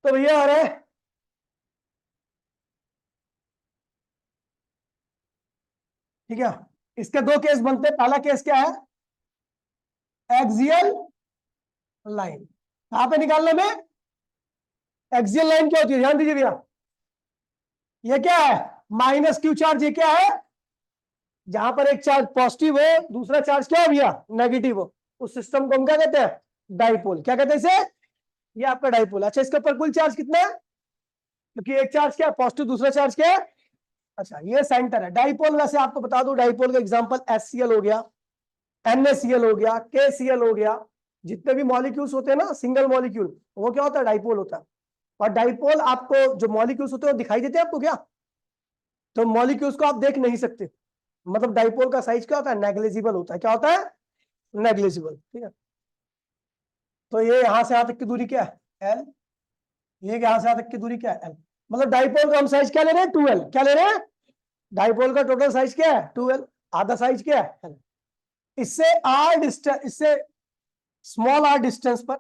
तो भैया आ रहा है, ठीक है, इसके दो केस बनते हैं। पहला केस क्या है, एक्सियल लाइन। कहां पे निकालना में, एक्सियल लाइन क्या होती है, ध्यान दीजिए भैया, ये क्या है माइनस क्यू चार्ज, ये क्या है, जहां पर एक चार्ज पॉजिटिव हो दूसरा चार्ज क्या हो भैया, नेगेटिव हो, उस सिस्टम को हम क्या कहते हैं, डाइपोल। क्या कहते हैं इसे, ये आपका डाइपोल। अच्छा, इसके ऊपर कुल चार्ज कितना है, क्योंकि एक चार्ज क्या है पॉजिटिव दूसरा चार्ज क्या है, अच्छा ये सेंटर है। डाइपोल वैसे आपको बता दूं, डाइपोल का एग्जांपल HCl हो गया, NaCl हो गया, KCl हो गया, जितने भी मॉलिक्यूल्स होते हैं ना सिंगल मॉलिक्यूल, वो क्या होता है, डाइपोल होता है। और डाइपोल आपको जो मॉलिक्यूल्स होते हैं वो दिखाई देते हैं आपको क्या, तो मॉलिक्यूल्स को आप देख नहीं सकते, मतलब डाइपोल का साइज क्या होता है, नेग्लिजिबल होता है। क्या होता है, नेग्लिजिबल, ठीक है। तो ये यहां से यहां तक की दूरी क्या है, L, ये यहां से यहां तक की दूरी क्या है, L, मतलब डाइपोल का हम साइज क्या ले रहे हैं, 2L। क्या ले रहे हैं, डाइपोल का टोटल साइज क्या है 2L, आधा साइज क्या है L। इससे r डिस्टेंस, इससे स्मॉल r डिस्टेंस पर,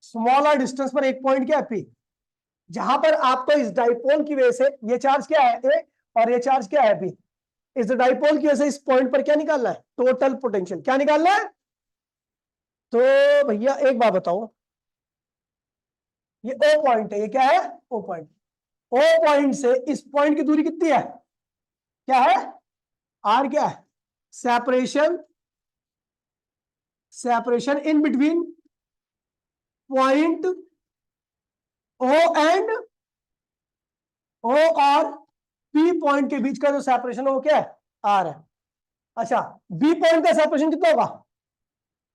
स्मॉल r डिस्टेंस पर एक पॉइंट क्या है P, जहां पर आपको इस डाइपोल की वजह से ये चार्ज क्या है A और ये चार्ज क्या है P, इस डाइपोल की वजह से इस पॉइंट पर क्या निकालना है, टोटल पोटेंशियल। क्या निकालना है, तो भैया एक बात बताओ, ये O पॉइंट है, ये क्या है O पॉइंट, O पॉइंट से इस पॉइंट की दूरी कितनी है, क्या है R, क्या है separation, separation in between point O and O और P पॉइंट के बीच का जो सेपरेशन है वो क्या है, R है। अच्छा, B पॉइंट का सेपरेशन कितना होगा,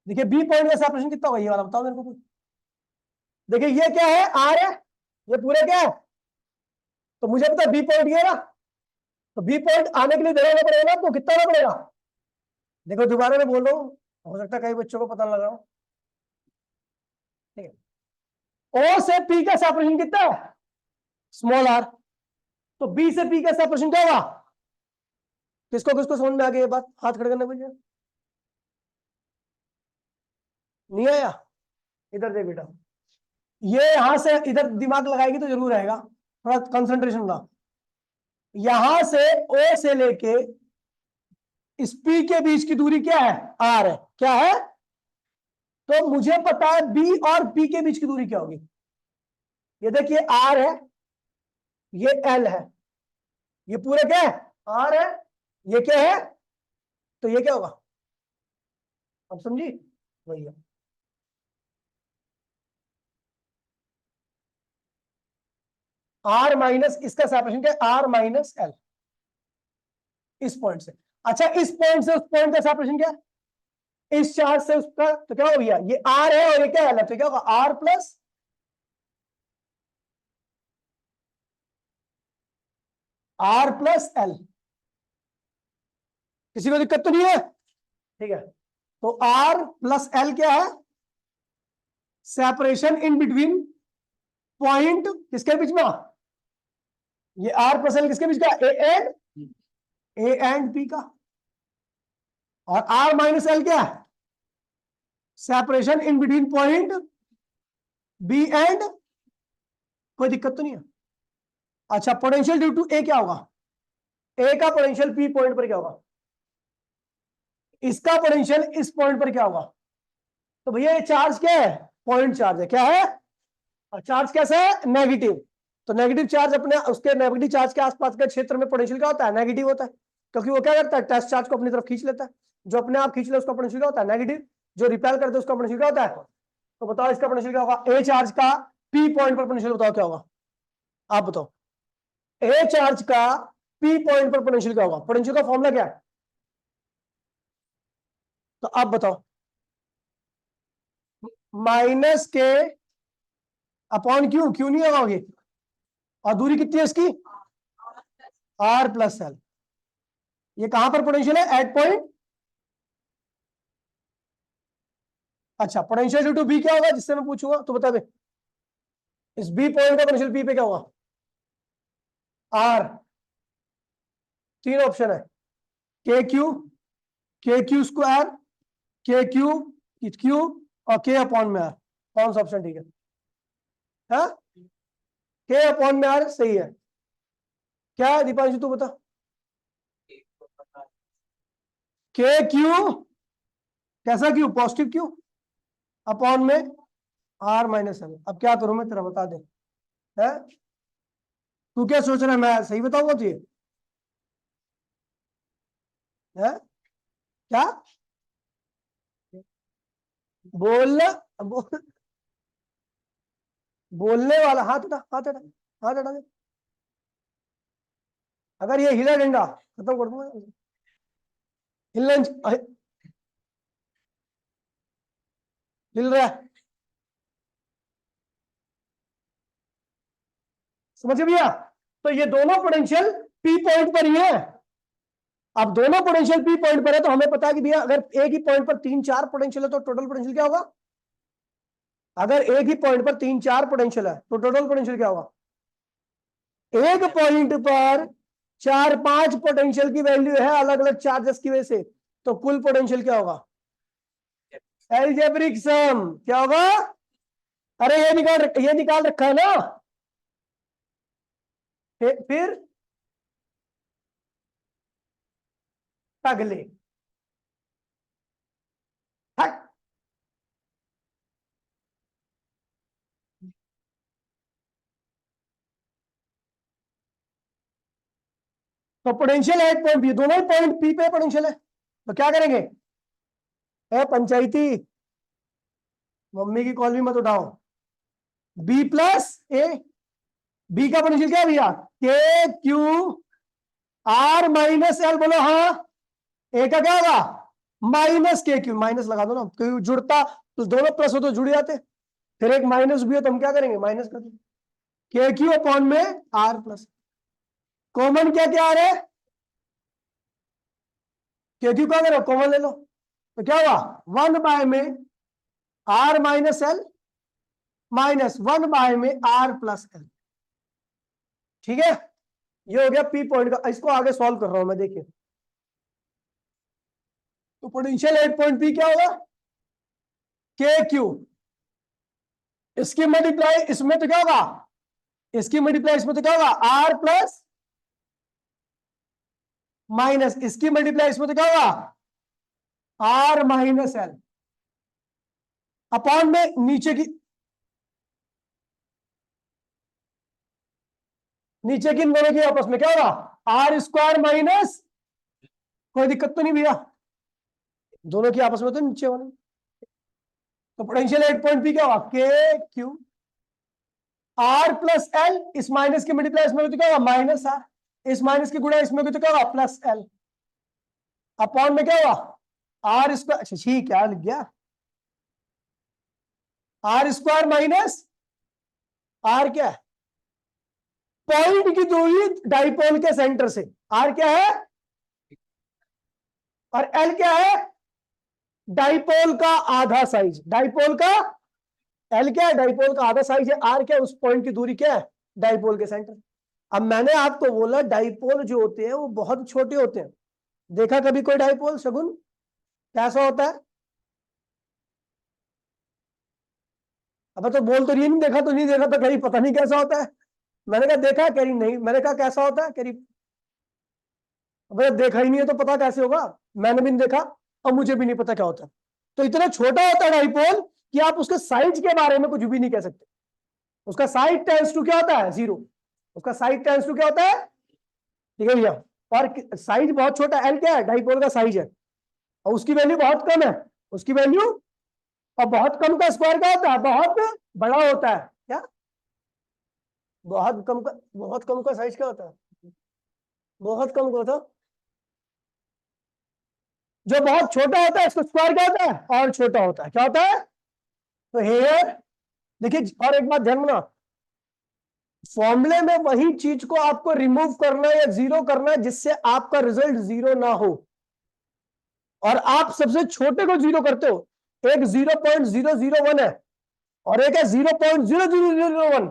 देखिए B पॉइंट का सेपरेशन कितना होगा, ये वाला बताओ मेरे को। देखिए ये क्या है, R है, ये पूरे क्या है, तो मुझे पता है B पॉइंट ये ना, तो B पॉइंट आने के लिए देना पड़ेगा ना, तो कितना होना पड़ेगा, देखो दोबारा मैं बोल रहा हूँ, हो सकता है कई बच्चों को पता लगा हो, ठीक है। O से P का सेपरेशन कितना है, स्मॉल r, तो B से P का सेपरेशन क्या होगा, किसको किसको समझ में आ गई ये बात, हाथ खड़े करने बोलिए, नहीं आया, इधर दे बेटा, ये यहां से इधर दिमाग लगाएगी तो जरूर आएगा, थोड़ा कंसंट्रेशन ला। यहां से O से लेके इस P के बीच की दूरी क्या है, R है, क्या है, तो मुझे पता है B और P के बीच की दूरी क्या होगी, ये देखिए R है, ये L है, ये पूरे क्या है R है, ये क्या है, तो ये क्या होगा, अब समझी, वही है R माइनस इसका सेपरेशन क्या है, R माइनस L, इस पॉइंट से। अच्छा, इस पॉइंट से उस पॉइंट का सेपरेशन क्या है, इस चार्ज से उसका तो क्या हो गया, ये आर है और ये क्या है, तो क्या होगा आर प्लस एल। किसी को दिक्कत तो नहीं है? ठीक है, तो आर प्लस एल क्या है, सेपरेशन इन बिटवीन पॉइंट किसके बीच में, ये आर प्लस एल किसके बीच का, ए एंड पी का। और आर माइनस एल क्या है, separation in between point B and, कोई दिक्कत तो नहीं है? अच्छा, पोटेंशियल ड्यू टू ए क्या होगा, ए का पोटेंशियल पी पॉइंट पर क्या होगा, इसका पोटेंशियल इस पॉइंट पर क्या होगा। तो भैया ये चार्ज क्या है, पॉइंट चार्ज है, क्या है, और चार्ज कैसा है, नेगेटिव। तो नेगेटिव चार्ज अपने उसके नेगेटिव चार्ज के आसपास के क्षेत्र में पोटेंशियल क्या होता है, नेगेटिव होता है, क्योंकि वो क्या करता है, टेस्ट चार्ज को अपनी तरफ खींच लेता है। जो अपने आप खींच ले उसका पोटेंशियल क्या होता है, नेगेटिव। जो रिपेल करते उसका पोटेंशियल क्या होता है। तो बताओ इसका पोटेंशियल क्या होगा, ए चार्ज का पी पॉइंट पर पोटेंशियल बताओ क्या होगा, आप बताओ। ए चार्ज का पी पॉइंट पर पोटेंशियल क्या होगा, पोटेंशियल का फॉर्मूला क्या है, तो आप बताओ। माइनस के अपॉन क्यू, क्यू नहीं होगा ये, और दूरी कितनी है इसकी, आर प्लस एल। ये कहां पर पोटेंशियल है, एट पॉइंट। अच्छा, पोटेंशियल ड्यू टू बी क्या होगा, जिससे मैं पूछूंगा तो बता दे, इस बी पॉइंट का पोटेंशियल पी पे क्या होगा, आर। तीन ऑप्शन है, के क्यू स्क्वायर, के क्यू क्यू और के अपॉन में आर। कौन सा ऑप्शन ठीक है, हाँ के अपॉन में आर सही है। क्या है दीपांशु तू बता, के क्यू कैसा क्यू, पॉजिटिव क्यू अपॉन में आर माइनस एल। अब क्या करूं मैं तेरा, बता दे, है तू क्या सोच रहा है, मैं सही बताऊंगा तुझे, है क्या बोलना, बोल, बोलने वाला हाथ उठा, हाथ उठा, हाथ उठा दे। अगर ये हिला डंडा खत्म कर दूंगा, हिलने हिल रहा है, समझ भैया। तो ये दोनों पोटेंशियल पी पॉइंट पर ही है। अब दोनों पोटेंशियल पी पॉइंट पर है, तो हमें पता है कि भैया अगर एक ही पॉइंट पर 3-4 पोटेंशियल है तो टोटल पोटेंशियल क्या होगा। अगर एक ही पॉइंट पर 3-4 पोटेंशियल है तो टोटल पोटेंशियल क्या होगा। एक पॉइंट पर 4-5 पोटेंशियल की वैल्यू है अलग अलग चार्जेस की वजह से, तो कुल पोटेंशियल क्या होगा, एलजेब्रिक सम क्या होगा। अरे ये निकाल रखा है ना, फिर अगले तो पोटेंशियल है एक पॉइंट बी, दोनों ही पॉइंट पी पे पोटेंशियल है, तो क्या करेंगे, ए पंचायती मम्मी की कॉल भी मत उठाओ, बी प्लस ए। बी का पोटेंशियल क्या है भैया, के क्यू आर माइनस एल, बोलो हाँ। ए का क्या होगा, माइनस के क्यू, माइनस लगा दो ना, क्योंकि जुड़ता तो दोनों प्लस हो तो जुड़ जाते, फिर एक माइनस भी हो तो हम क्या करेंगे, माइनस कर देंगे। के क्यू अपॉन में आर प्लस, कॉमन क्या क्या आ रहा है, के क्यू का अगर कॉमन ले लो तो क्या हुआ, 1 में आर माइनस एल माइनस 1 में आर प्लस एल। ठीक है, ये हो गया पी पॉइंट का। इसको आगे सॉल्व कर रहा हूं मैं, देखिए। तो पोटेंशियल एट पॉइंट पी क्या होगा, के क्यू, इसकी मल्टीप्लाई इसमें तो क्या होगा, इसकी मल्टीप्लाई इसमें तो क्या होगा, आर प्लस माइनस, इसकी मल्टीप्लाई इसमें तो क्या होगा, आर माइनस एल अपॉन में नीचे की इन दोनों की आपस में क्या होगा, आर स्क्वायर माइनस, कोई दिक्कत तो नहीं भैया, दोनों की आपस में तो नीचे वाले। तो पोटेंशियल एट पॉइंट पी क्या होगा, K Q R plus L, इस माइनस की मल्टीप्लाई इसमें तो क्या होगा, माइनस आर, इस माइनस की गुणा इसमें तो क्या होगा, प्लस एल अपॉन में क्या होगा, आर स्क्वायर, अच्छा ठीक, क्या लिख गया, आर स्क्वायर माइनस आर क्या है, पॉइंट की दूरी डाइपोल के सेंटर से, आर क्या है, और एल क्या है, डाइपोल का आधा साइज, डाइपोल का, एल क्या है, डाइपोल का आधा साइज है, आर क्या है, उस पॉइंट की दूरी क्या है, डाइपोल के सेंटर। अब मैंने आपको बोला डाइपोल जो होते हैं वो बहुत छोटे होते हैं, देखा कभी कोई डाइपोल शगुन कैसा होता है? अब तो बोल तो रही नहीं देखा, तो नहीं देखा, तो कह रही पता नहीं कैसा होता है। मैंने कहा देखा, कह रही नहीं, मैंने कहा कैसा होता है, कह रही अब देखा ही नहीं है तो पता कैसे होगा, मैंने भी नहीं देखा और मुझे भी नहीं पता क्या होता है। तो इतना छोटा होता है डाइपोल कि आप उसके साइज के बारे में कुछ भी नहीं कह सकते। उसका साइज टेंस टू क्या होता है, 0। उसका साइज टेंस टू क्या होता है, ठीक है भैया। और साइज बहुत छोटा, एल क्या है, डाइपोल का साइज है, और उसकी वैल्यू बहुत कम है, उसकी वैल्यू, और बहुत कम का स्क्वायर क्या होता है, बहुत बड़ा होता है, क्या, बहुत कम का साइज क्या होता है, बहुत कम का होता है, जो बहुत छोटा होता है उसका स्क्वायर क्या होता है, और छोटा होता है, क्या होता है। तो हेयर, देखिए और एक बात ध्यान में, फॉर्मूले में वही चीज को आपको रिमूव करना है या जीरो करना है जिससे आपका रिजल्ट जीरो ना हो, और आप सबसे छोटे को जीरो करते हो। एक 0.001 है और एक है 0.0001,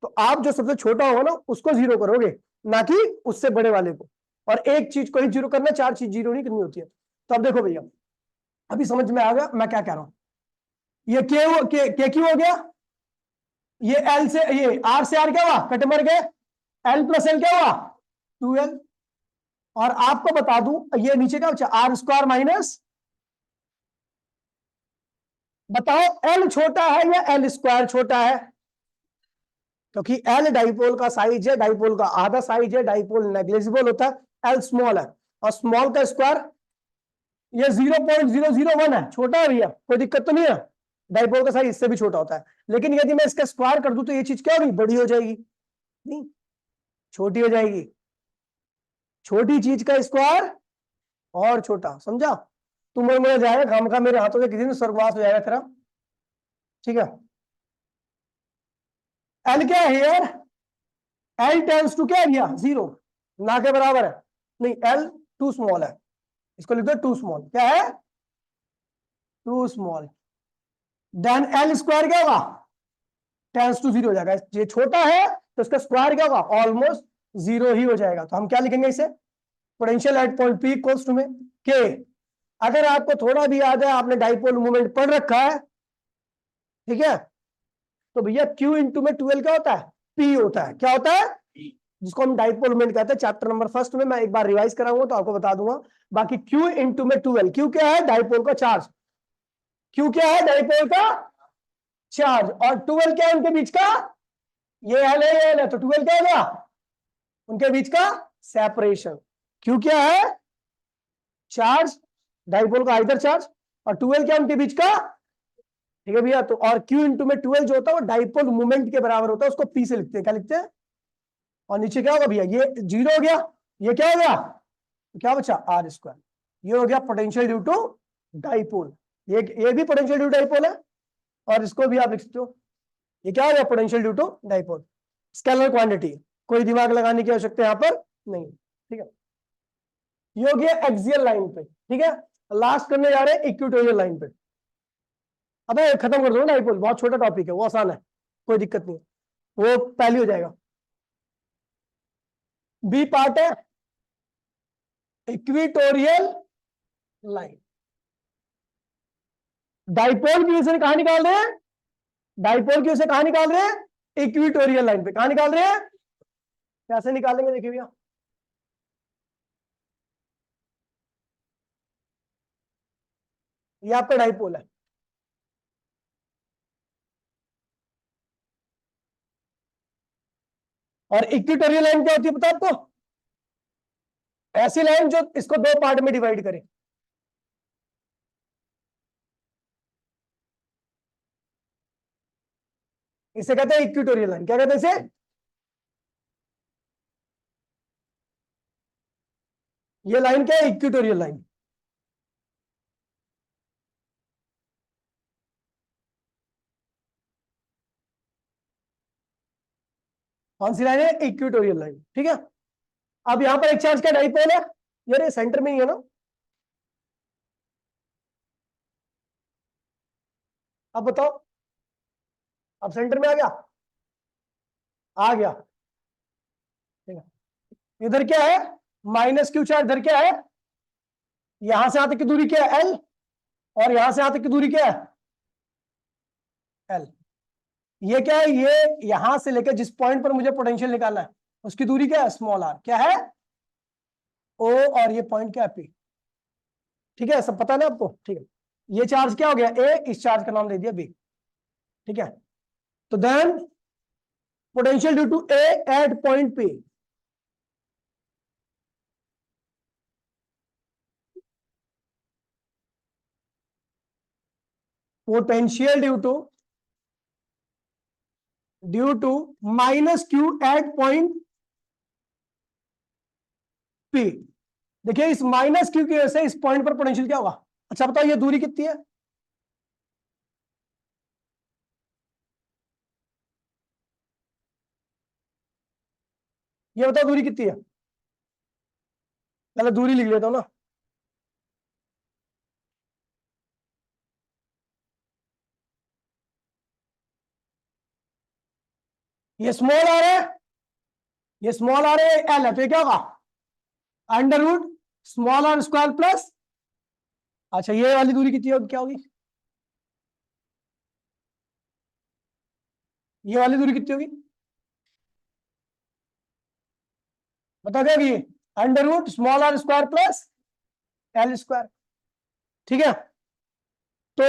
तो आप जो सबसे छोटा होगा ना उसको जीरो करोगे, ना कि उससे बड़े वाले को। और एक चीज को ही जीरो करना, चार चीज जीरो नहीं करनी होती है। तो अब देखो भैया, अभी समझ में आ गया मैं क्या कह रहा हूं। ये के क्यों हो गया, ये एल से, ये आर से आर क्या हुआ, कट मर गए, एल प्लस एल क्या हुआ, 2l। और आपको बता दूं ये नीचे क्या बचा, आर स्क्वायर माइनस, बताओ एल छोटा है या एल स्क्वायर छोटा है, क्योंकि एल डाइपोल का साइज है, डाइपोल का आधा साइज है, डाइपोल नेग्लिजिबल होता है, एल स्मॉल है, और स्मॉल का स्क्वायर ये 0.001 है, छोटा है भैया, कोई दिक्कत तो नहीं है, डाइपोल का साइज इससे भी छोटा होता है। लेकिन यदि मैं इसका स्क्वायर कर दूं तो ये चीज क्या होगी, बड़ी हो जाएगी, नहीं छोटी हो जाएगी, छोटी चीज का स्क्वायर और छोटा, समझा। तुम मुझे जाएगा खामखा मेरे हाथों से किसी दिन स्वर्गवास हो जाएगा तेरा, ठीक है। एल क्या है यार, एल टेंस टू क्या है, 0, ना के बराबर है, नहीं एल टू स्मॉल है, इसको लिख दो टू स्मॉल, क्या है, too small. Then L square क्या होगा, टेंस टू 0 हो जाएगा, ये छोटा है तो इसका स्क्वायर क्या होगा, ऑलमोस्ट 0 ही हो जाएगा। तो हम क्या लिखेंगे इसे, potential at point P equals to में के। अगर आपको थोड़ा भी याद है, आपने डाइपोल मूवमेंट पढ़ रखा है, ठीक है, तो भैया Q इंटू में 12 क्या होता है, P होता है, क्या होता है, जिसको हम डाइपोल मोमेंट कहते हैं। चैप्टर नंबर फर्स्ट में मैं एक बार रिवाइज कराऊंगा तो आपको बता दूंगा। बाकी Q इंटू में 12, Q क्या है, डाइपोल का चार्ज, Q क्या है, डाइपोल का चार्ज, और 12 क्या है उनके बीच का, ये एल है, ये एल है, तो 12 क्या होगा, उनके बीच का सेपरेशन। Q क्या है, चार्ज, डाइपोल का आइदर चार्ज, और 12 क्या उनके बीच का, ठीक है भैया। तो और Q इंटू में 12 जो होता है वो डाइपोल मोमेंट के बराबर होता है, उसको P से लिखते हैं, क्या लिखते हैं, और नीचे क्या होगा भैया, ये 0 हो गया, ये क्या हो गया, क्या बचा, आर स्क्वायर। ये हो गया पोटेंशियल ड्यू टू डाइपोल, ये भी पोटेंशियल ड्यू डाइपोल है, और इसको भी आप लिख सकते हो, ये क्या हो गया, potential due to dipole, scalar quantity, कोई दिमाग लगाने की आवश्यकता यहाँ पर नहीं, ठीक है। ये हो गया एक्सियल लाइन पे, ठीक है। लास्ट करने जा रहे हैं इक्वेटोरियल लाइन पे। अबे खत्म कर दो डाइपोल, बहुत छोटा टॉपिक है, वो आसान है, कोई दिक्कत नहीं, वो पहले हो जाएगा। बी पार्ट है इक्वेटोरियल लाइन, डाइपोल की वजह से कहां निकाल रहे हैं, डाइपोल की वजह से कहां निकाल रहे हैं, इक्वेटोरियल लाइन पे, कहां निकाल रहे हैं, कैसे निकालेंगे देखिए भैया, ये आपका डाइपोल है, और इक्वेटोरियल लाइन क्या होती है पता आपको, ऐसी लाइन जो इसको दो पार्ट में डिवाइड करे, इसे कहते हैं इक्वेटोरियल लाइन, क्या कहते हैं इसे, ये लाइन क्या है, इक्वेटोरियल लाइन। कौन सी लाइन है? Equatorial line. ठीक है, अब यहां पर एक चार्ज का डाइपोल है, ये सेंटर में ही है ना। अब बताओ, अब सेंटर में आ गया, आ गया। ठीक है, इधर क्या है? Minus Q charge. इधर क्या है? यहां से यहां तक की दूरी क्या है? एल। और यहां से यहां तक की दूरी क्या है? एल। ये क्या है? ये यहां से लेकर जिस पॉइंट पर मुझे पोटेंशियल निकालना है उसकी दूरी क्या है? Small R. क्या है? ओ। और ये पॉइंट क्या है? पी। ठीक है, सब पता ना आपको? ठीक है, ये चार्ज क्या हो गया? ए। इस चार्ज का नाम दे दिया बी। ठीक है, तो then potential due to A at point P. Potential due to minus Q at point P. देखिए, इस माइनस क्यू की वजह से इस पॉइंट पर पोटेंशियल क्या होगा? अच्छा बताओ, ये दूरी कितनी है? ये बताओ दूरी कितनी है? पहले दूरी लिख लेता हूं ना। ये स्मॉल आ रहा है, ये स्मॉल आ रहा है, एल है, तो ये क्या होगा? Under root small R square plus. अच्छा, ये वाली दूरी कितनी होगी? क्या होगी? ये वाली दूरी कितनी होगी? बता क्या होगी? Under root small R square plus L square. ठीक है, तो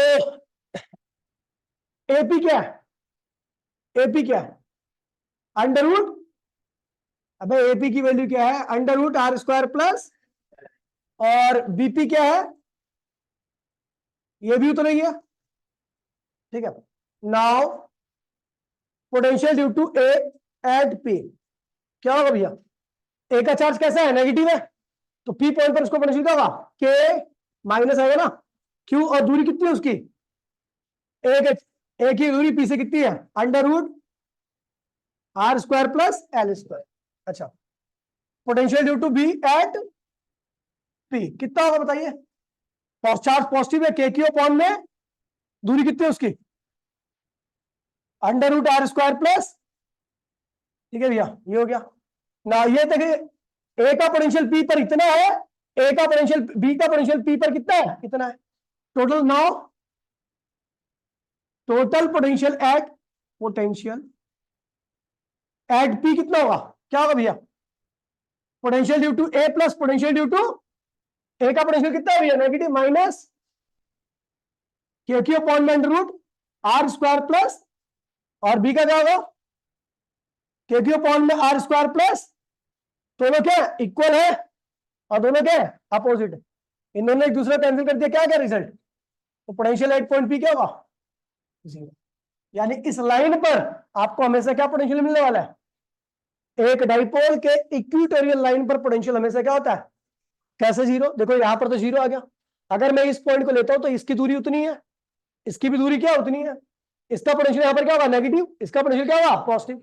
एपी क्या है? एपी क्या है? अंडर रूट, अबे एपी की वैल्यू क्या है? Under root R square plus, और बीपी क्या है? ये भी उतर गया। ठीक है, now potential due to A at P. क्या होगा भैया? ए का चार्ज कैसा है? नेगेटिव है, तो पी पॉइंट पर उसको पोटेंशियल क्या होगा? के माइनस आएगा ना, क्यू। और दूरी कितनी है उसकी? एक ही दूरी पी से कितनी है? Under root R square plus L square. अच्छा, potential due to B at P कितना होगा बताइए? चार्ज पॉजिटिव है, के क्यू अपॉन में दूरी कितनी है उसकी? Under root R square plus. ठीक है भैया, ये हो गया ना। ये देखिए, ए का पोटेंशियल पी पर इतना है, ए का पोटेंशियल बी का पोटेंशियल पी पर कितना है? इतना है। Total 9। Total potential at P कितना होगा? क्या होगा भैया? Potential due to A plus potential due to A का पोटेंशियल कितना है भैया? Negative minus K Q upon में under root R square plus, और बी का क्या होगा? के क्यू अपॉन में आर स्क्वायर प्लस। दोनों क्या इक्वल है, और दोनों क्या अपोजिट है। इन दोनों एक दूसरे कैंसिल कर दिया, क्या क्या रिजल्ट? तो पोटेंशियल एट पॉइंट पी क्या होगा? 0। यानी इस लाइन पर आपको हमेशा क्या पोटेंशियल मिलने वाला है? एक डाइपोल के इक्वेटोरियल लाइन पर पोटेंशियल हमेशा क्या होता है? कैसे 0? देखो यहां पर तो 0 आ गया। अगर मैं इस पॉइंट को लेता हूं तो इसकी दूरी उतनी है, इसकी भी दूरी क्या उतनी है। इसका पोटेंशियल यहां पर क्या होगा? नेगेटिव। इसका पोटेंशियल क्या होगा? पॉजिटिव।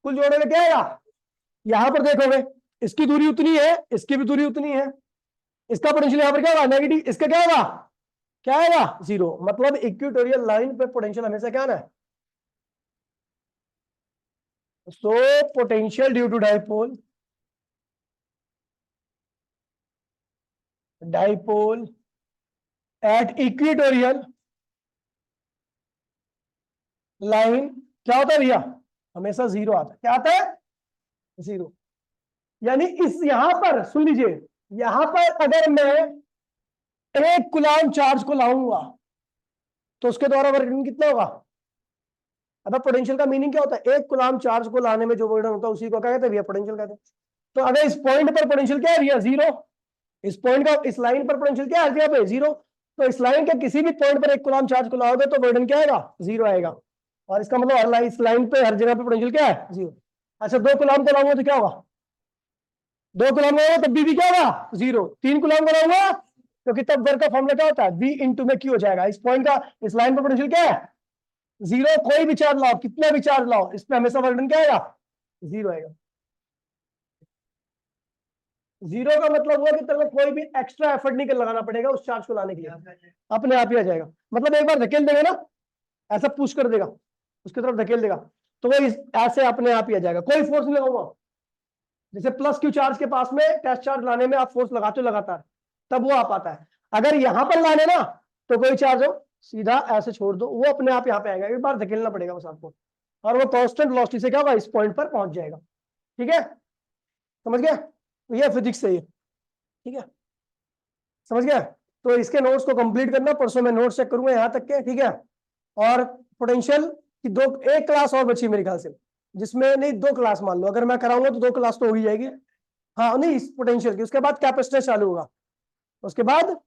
कुल जोड़ोगे क्या आएगा? यहां पर देखोगे, इसकी दूरी उतनी है, इसकी भी दूरी उतनी है, इसका पोटेंशियल यहां पर क्या होगा? नेगेटिव। इसका क्या होगा? क्या आएगा? 0। मतलब इक्वेटोरियल लाइन पे पोटेंशियल हमेशा क्या आना है? So potential due to dipole at equatorial line क्या होता है भैया? हमेशा 0 आता है। क्या आता है? 0। यानी इस यहां पर सुन लीजिए, यहां पर अगर मैं 1 कूलम्ब चार्ज को लाऊंगा तो उसके द्वारा वर्क कितना होगा? अब पोटेंशियल का मीनिंग क्या होता है? 1 कूलम्ब चार्ज को लाने में जो वर्क होता है उसी को क्या कहते हैं भैया? पोटेंशियल कहते हैं। तो अगर इस पॉइंट पर पोटेंशियल क्या है भैया? 0। इस पॉइंट का, इस लाइन पर पोटेंशियल क्या है पे? 0। तो इस लाइन के किसी भी पॉइंट पर 1 कूलम्ब चार्ज को लाओगे तो वर्डन क्या आएगा? 0 आएगा। और इसका मतलब हर लाइन, इस लाइन पे हर जगह पे पोटेंशियल क्या है? 0। अच्छा, 2 कूलम्ब को लाऊंगा तो क्या होगा? 2 कूलम्ब लगाऊंगा तब भी क्या होगा? 0। 3 कूलम्ब को लाऊंगा क्योंकि तब वर्क का फॉर्मूला क्या होता है? बी इंटू में क्यू हो जाएगा। इस पॉइंट का, इस लाइन पर पोटेंशियल क्या है? 0। कोई भी चार्ज लाओ, कितना भी चार्ज लाओ, इस पे हमेशा वर्डन क्या आएगा? 0 आएगा। 0 का मतलब हुआ कि तेरे को कोई भी एक्स्ट्रा एफर्ट नहीं लगाना पड़ेगा उस चार्ज को लाने के लिए, अपने आप ही आ जाएगा। मतलब एक बार धकेल देगा ना, ऐसा पुश कर देगा, उसकी तरफ धकेल देगा, तो वो ऐसे अपने आप ही आ जाएगा, कोई फोर्स नहीं लगाऊंगा। जैसे प्लस क्यू चार्ज के पास में टेस्ट चार्ज लाने में आप फोर्स लगाते हो लगातार, तब वो आ पाता है। अगर यहां पर लाने ना, तो कोई चार्ज हो सीधा ऐसे छोड़ दो, वो अपने आप यहाँ पे आएगा, एक बार धकेलना पड़ेगा बस आपको, और वो कांस्टेंट वेलोसिटी से क्या होगा, इस पॉइंट पर पहुंच जाएगा। ठीक है, समझ गया, ये फिजिक्स से ही है। ठीक है, समझ गया। तो इसके नोट्स को कंप्लीट करना, परसों मैं नोट्स चेक करूंगा यहाँ तक के। ठीक है, और पोटेंशियल की एक क्लास और बची मेरे ख्याल से, जिसमें नहीं 2 क्लास मान लो, अगर मैं कराऊंगा तो 2 क्लास तो हो ही जाएगी। हाँ नहीं, इस पोटेंशियल की, उसके बाद कैपेसिटर चालू होगा, उसके बाद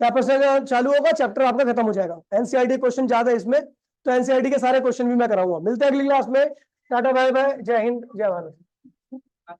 कैपेसिटर चालू होगा, चैप्टर आपका खत्म हो जाएगा। एनसीईआरटी क्वेश्चन ज्यादा है इसमें, तो एनसीईआरटी के सारे क्वेश्चन भी मैं कराऊंगा। मिलते हैं अगली क्लास में। टाटा बाय बाय, जय हिंद जय भारत।